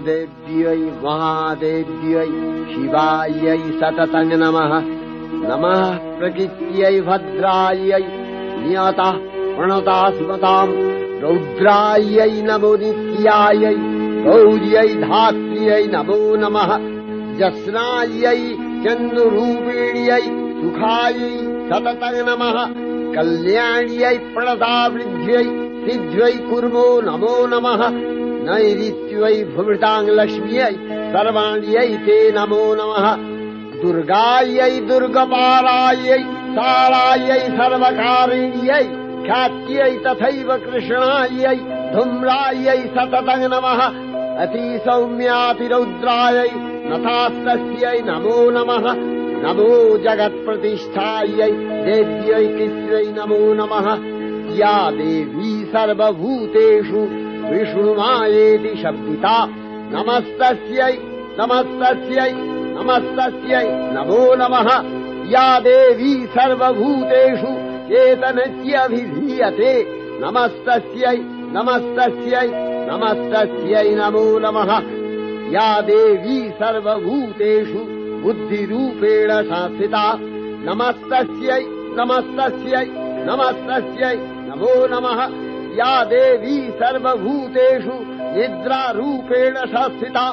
देव्यै महादेव्यै शिवायै सततं नमः नमः प्रकृत्यै भद्रायै नियता प्रणता स्मताम् रौद्रायै नमो नित्यायै गौर्यै धात्र्यै नमो नमः जस्नायै चन्द्ररूपिण्यै सुखायै सततं नमः कल्याण्यै प्रणतावृद्ध्यै सिद्ध्यै कुर्मो नमो नमः नैऋत्यै भुवृताङ्गलक्ष्म्यै सर्वाण्यै ते नमो नमः दुर्गायै दुर्गपालायै सारायै सर्वकारिण्यै ख्यात्यै तथैव कृष्णायै धूम्रायै सततं नमः अतिसौम्यातिरौद्रायै नथास्तस्यै नमो नमः नमो जगत्प्रतिष्ठायै देव्यै कृत्यै नमो नमः या देवी सर्वभूतेषु विष्णुमायेति शब्दिता नमस्तस्यै नमस्तस्यै नमस्तस्यै नमो नमः या देवी सर्वभूतेषु चेतनत्यभिधीयते नमस्तस्यै नमस्तस्यै नमस्तस्यै नमो नमः या देवी सर्वभूतेषु बुद्धिरूपेण संस्थिता नमस्तस्यै नमस्तस्यै नमस्तस्यै नमो नमः या देवी सर्वभूतेषु निद्रारूपेण संस्थिता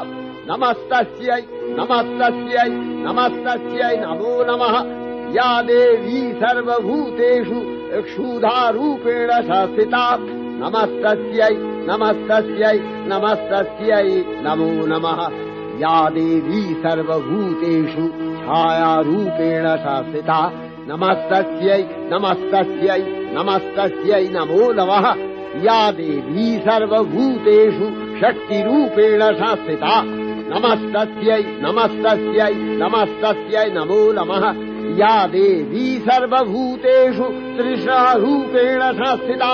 नमस्तस्यै नमस्तस्यै नमस्तस्यै नमो नमः या देवी सर्वभूतेषु क्षुधारूपेण संस्थिता नमस्तस्यै नमस्तस्यै नमस्तस्यै नमो नमः या देवी सर्वभूतेषु छायारूपेण संस्थिता नमस्तस्यै नमस्तस्यै नमस्तस्यै नमो नमः या देवी सर्वभूतेषु शक्तिरूपेण संस्थिता नमस्तस्यै नमस्तस्यै नमस्तस्यै नमो नमः या देवी सर्वभूतेषु तृष्णारूपेण संस्थिता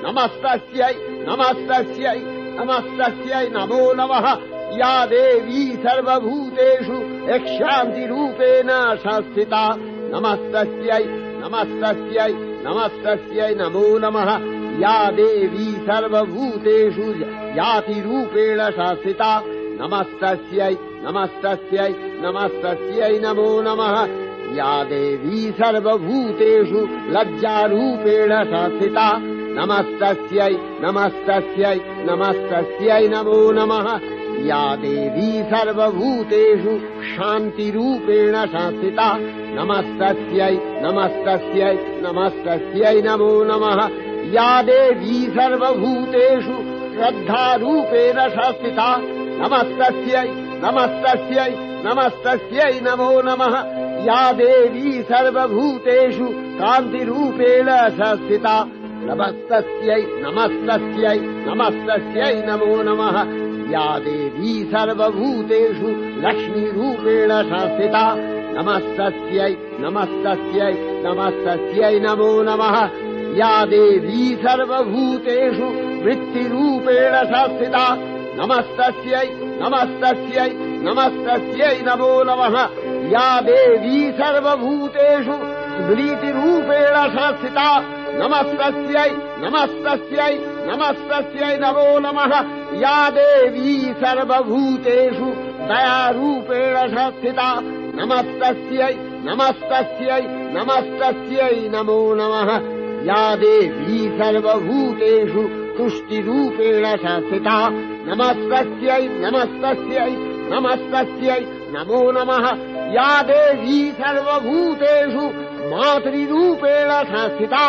नमस्तस्यै नमस्तस्यै नमस्तस्यै नमो नमः या देवी सर्वभूतेषु यक्षान्तिरूपेण संस्थिता नमस्तस्यै नमस्तस्यै नमस्तस्यै नमो नमः या देवी सर्वभूतेषु जातिरूपेण संस्थिता नमस्तस्यै नमस्तस्यै नमस्तस्यै नमो नमः या देवी सर्वभूतेषु लज्जारूपेण संस्थिता नमस्तस्यै नमस्तस्यै नमस्तस्यै नमो नमः या देवी सर्वभूतेषु शान्तिरूपेण संस्थिता नमस्तस्यै नमस्तस्यै नमस्तस्यै नमो नमः या देवी सर्वभूतेषु श्रद्धारूपेण संस्थिता नमस्तस्यै नमस्तस्यै नमस्तस्यै नमो नमः या देवी सर्वभूतेषु कान्तिरूपेण संस्थिता नमस्तस्यै नमस्तस्यै नमस्तस्यै नमो नमः या देवी सर्वभूतेषु लक्ष्मीरूपेण संस्थिता नमस्तस्यै नमस्तस्यै नमस्तस्यै नमो नमः या देवी सर्वभूतेषु वृत्तिरूपेण संस्थिता नमस्तस्यै नमस्तस्यै नमस्तस्यै नमो नमः या देवी सर्वभूतेषु स्मृतिरूपेण संस्थिता नमस्तस्यै नमस्तस्यै नमस्तस्यै नमो नमः या देवी सर्वभूतेषु दयारूपेण संस्थिता नमस्तस्यै नमस्तस्यै नमस्तस्यै नमो नमः या देवी सर्वभूतेषु तुष्टिरूपेण संस्थिता नमस्तस्यै नमस्तस्यै नमस्तस्यै नमो नमः या देवी सर्वभूतेषु मातृरूपेण संस्थिता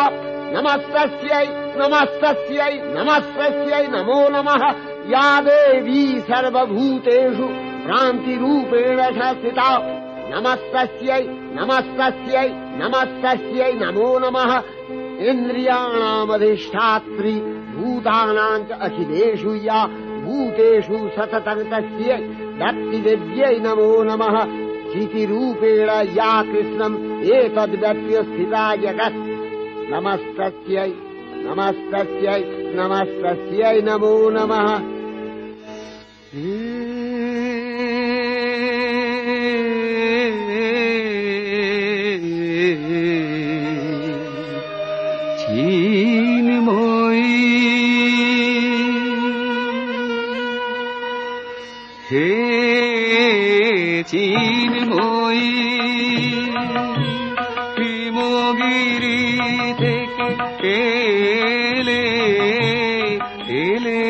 नमस्तस्यै नमस्तस्यै नमस्तस्यै नमो नमः या देवी सर्वभूतेषु भ्रान्तिरूपेण संस्थिता नमस्तस्यै नमस्तस्यै नमस्तस्यै नमो नमः इन्द्रियाणामधिष्ठात्री भूतानां च अखिलेषु या भूतेषु सततं तस्यै दत्तिदेव्यै नमो नमः चितिरूपेण या कृष्णम् एतद्व्यप्य स्थिता जगत् नमस्तस्यै नमस्तस्यै नमस्तस्यै नमो नमः চিন্ময়ী হিমগিরি থেকে এলে এলে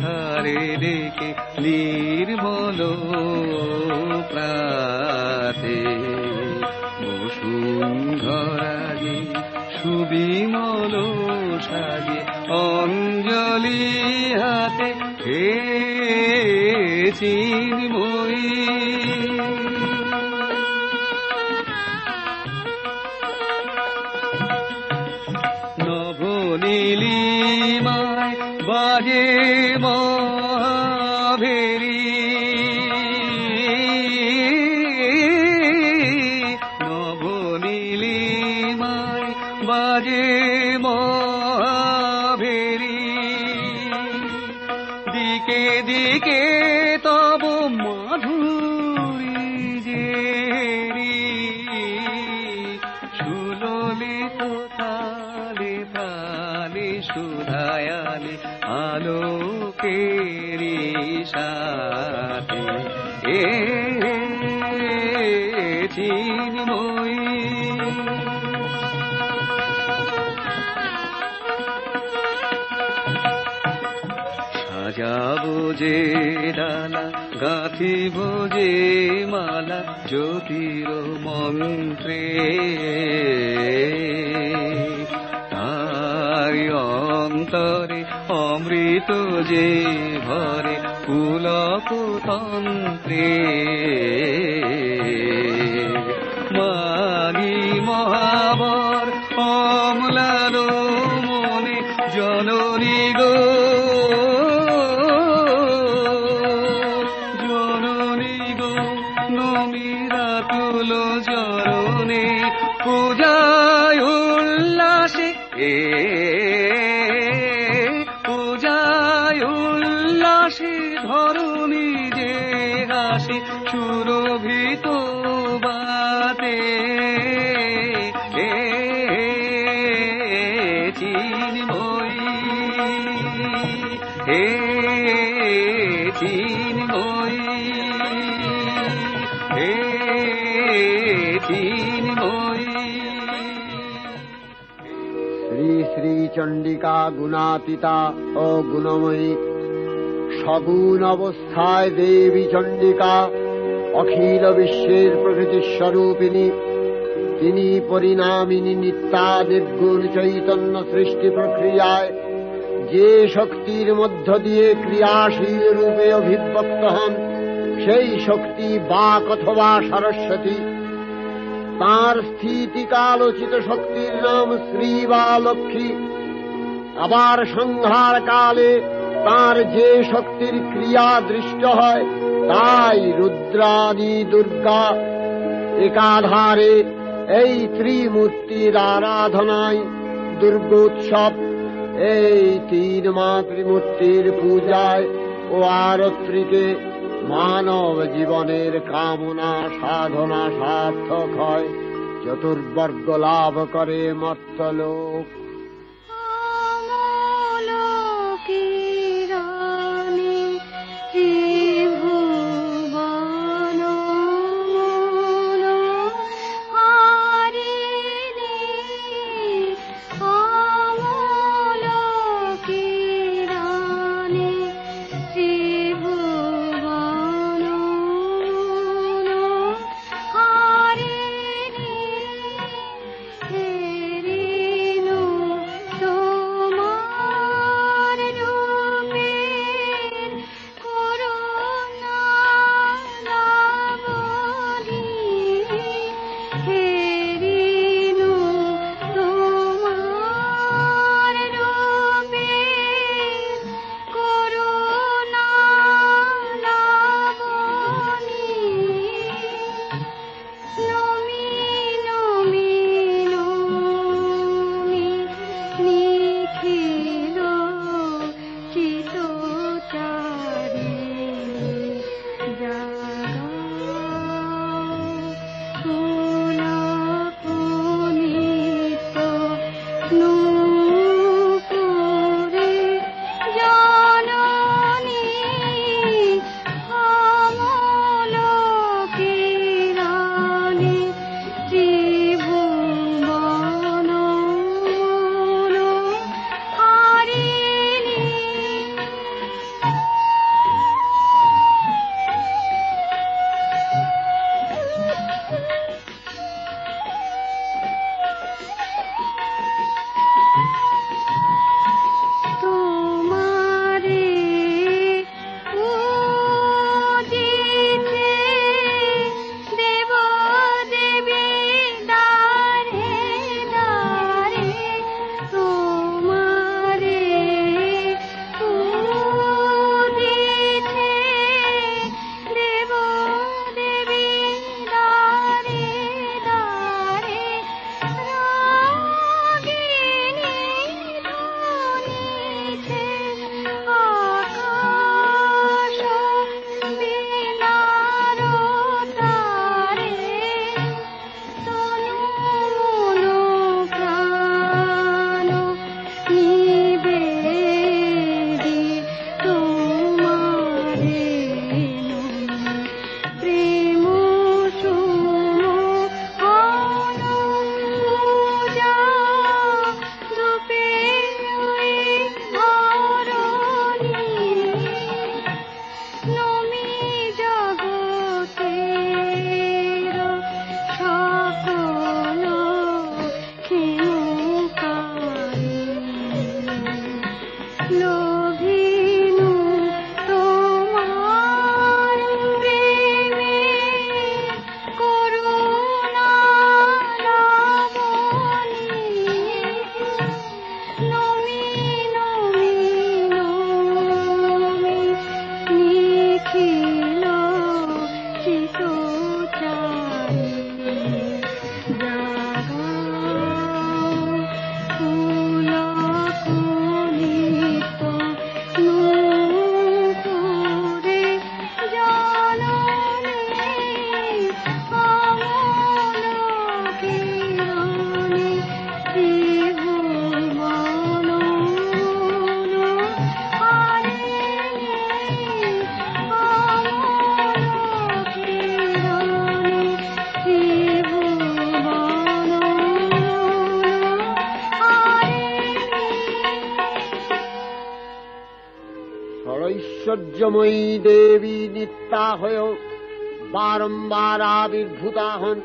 ধারে দেখে নির্মল প্রাতে বসুন্ধরাজে সুবিমল সাজে অঞ্জলি হাতে হে চিন্ময়ী নবনীলিমায় বাজে মহাভেরি নবনীলিমায় বাজে মহাভেরি দিকে দিকে তব মাধুরী জেরি সুললিত তালে তালে সুধায়ালে আলোকেরি সাথে এ চিন্ময়ী সাজাবো যে ডালা গাঁথিব যে মালা জ্যোতির মন্ত্রে তারি অন্তরে অমৃত যে ভরে পুলক তন্ত্রে মাগি মহাবর অম্লান মনে জননী গো নমিরাতুল চরণে পূজায় উল্লাসে পূজায় উল্লাসে ধরণী যে হাসি সুরভিত বাতে চিন্ময়ী হে চিন্ময়ী হে চিন্ময়ী শ্রী শ্রী চণ্ডিকা গুণাতীতা ও গুণময়ী সগুণ অবস্থায় দেবী চণ্ডিকা অখিল বিশ্বের প্রকৃতি স্বরূপিণী। তিনি পরিণামিনী নিত্যা নির্গুণ চৈতন্য সৃষ্টি প্রক্রিয়ায় যে শক্তির মধ্য দিয়ে ক্রিয়াশীল রূপে অভিব্যক্ত হন সেই শক্তি বাক অথবা সরস্বতী। তাঁর স্থিতিকালোচিত শক্তির নাম শ্রী বা লক্ষ্মী। আবার সংহার কালে তাঁর যে শক্তির ক্রিয়া দৃষ্ট হয় তাই রুদ্রাণী দুর্গা। একাধারে এই ত্রিমূর্তির আরাধনায় দুর্গোৎসব, এই তিন মাতৃমূর্তির পূজায় ও আরত্রিকে মানব জীবনের কামনা সাধনা সার্থক হয়, চতুর্বর্গ লাভ করে মর্ত্যলোক। ঐশ্বর্যময়ী দেবী নিত্যা হয়েও বারম্বার আবির্ভূতা হন।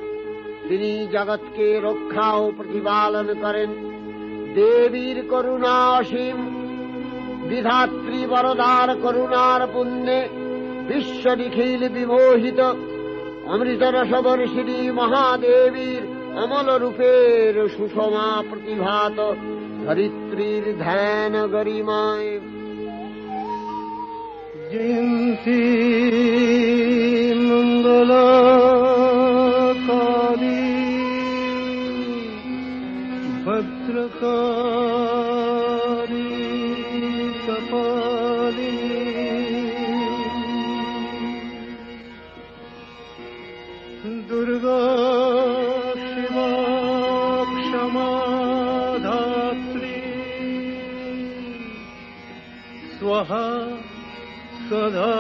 তিনি জগৎকে রক্ষা ও প্রতিপালন করেন। দেবীর করুণা অসীম। বিধাত্রী বরদার করুণার পুণ্যে বিশ্ব নিখিল বিমোহিত। অমৃতরসবর্ষিণী মহাদেবীর অমল রূপের সুষমা প্রতিভাত ধরিত্রীর ধ্যান গরিমায়। জয়ন্তী মঙ্গলা কালী ভদ্রকালী কপালিনী দুর্গা শিবা ক্ষমা ধাত্রী স্বাহা সদা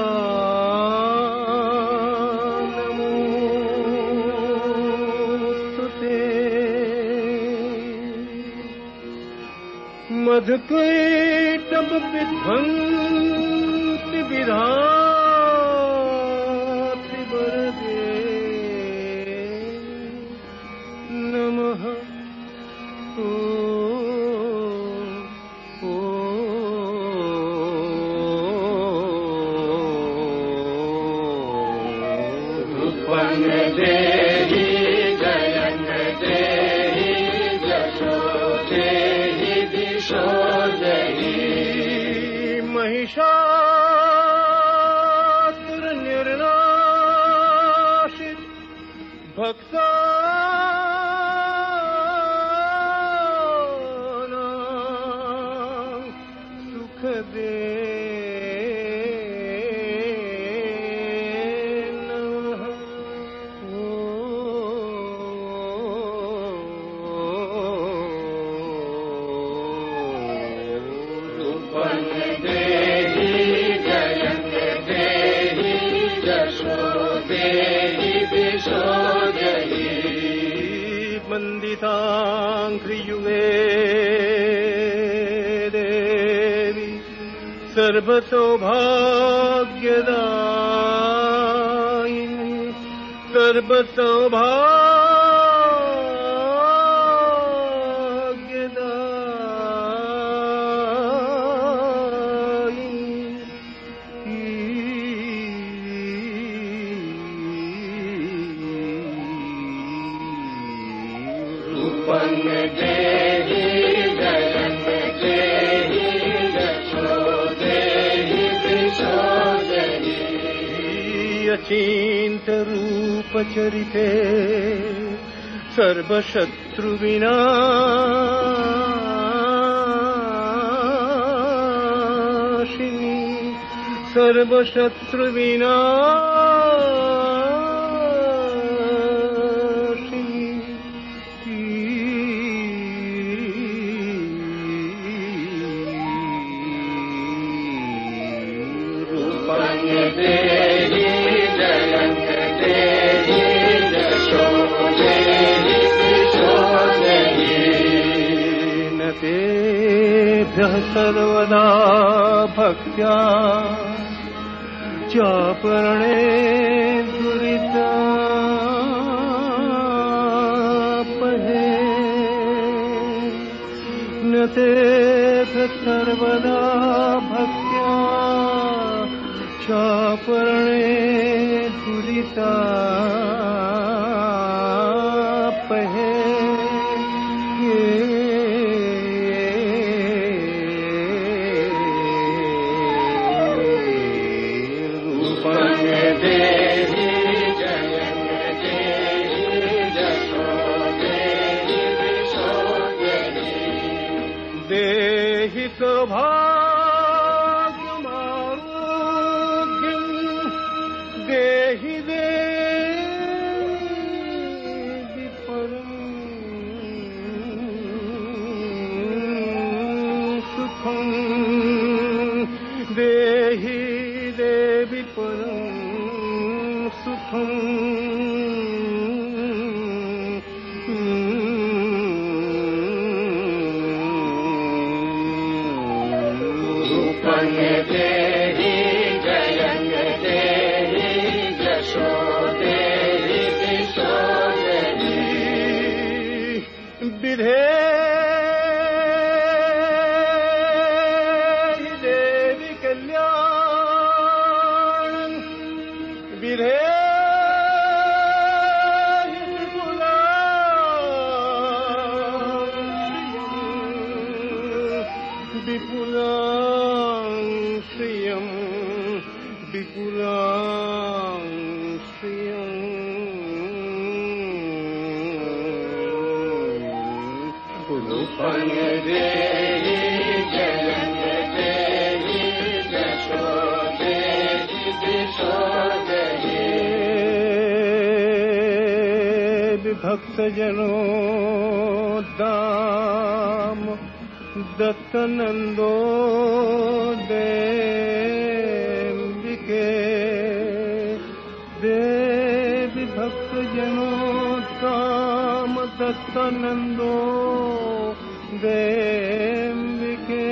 নমোস্তুতে। मधुकैटभ विध्वंसि विधात्रि वरदे नमः। देहि जयन देहि जशो देहि दिशो देहि महिषासुर निर्नाशित भक्तानां सुख दे वन्दिताङ्घ्रियुगे देवी सर्वसौभाग्यदायिनी देहि जयन देहि जशो देहि दिशो देहि अचिन्त रूप चरिते सर्वशत्रुविनाशिनी देहि जयन देहि जशो देहि दिशो देहि न तेभ्यः सर्वदा भक्त्या चापरणे दुरितापहे न तेभ्यः सर्वदा भक्त्या चापरणे दुरितापहे देहि जयन देहि जशो देहि दिशो देहि देहि सौभाग्यमारोग्यं देहि देहि परं सुखं देहि देवि परं सुखं देहि विपुलां श्रियं विपुलां श्रियं रूपं देहि जयं देहि यशो देहि दिशो देहि विभक्तजनों दाम दत्तनंदो देविके देवी भक्तजनों दाम दत्तनंदो देविके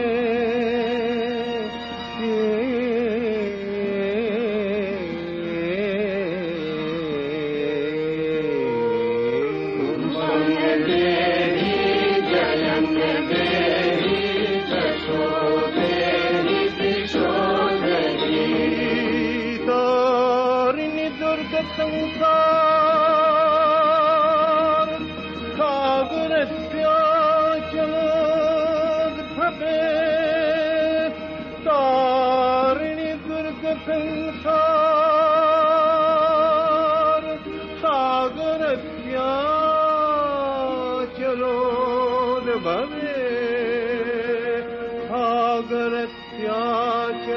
संसार सागरस्याचलोद्भवे तारिणि दुर्ग संसार सागरस्याचलोद्भवे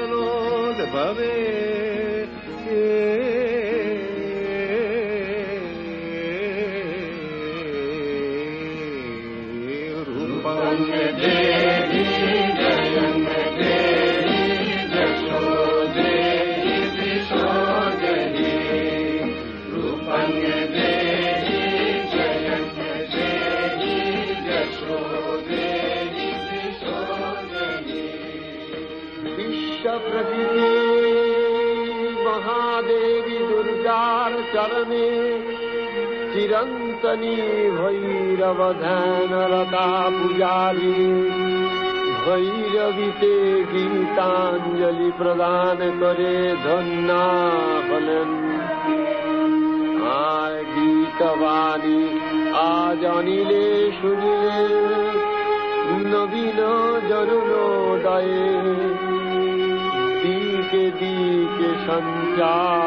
सागरस्याचलोद्भवे देहि जयं देहि यशो देहि दिशो देहि रूपं देहि जयं देहि यशो देहि दिशो देहि विश्वप्रतिदे महादेवी दुर्गार चरणे चिरंतनी भैरव ध्यानरता पुजारी भैरवीते गीतांजलि प्रदान करे धन्ना हलेन आय गीतवाणी आज अनिले शुनिले नवीन जरुणोदये दिके दिके संचारित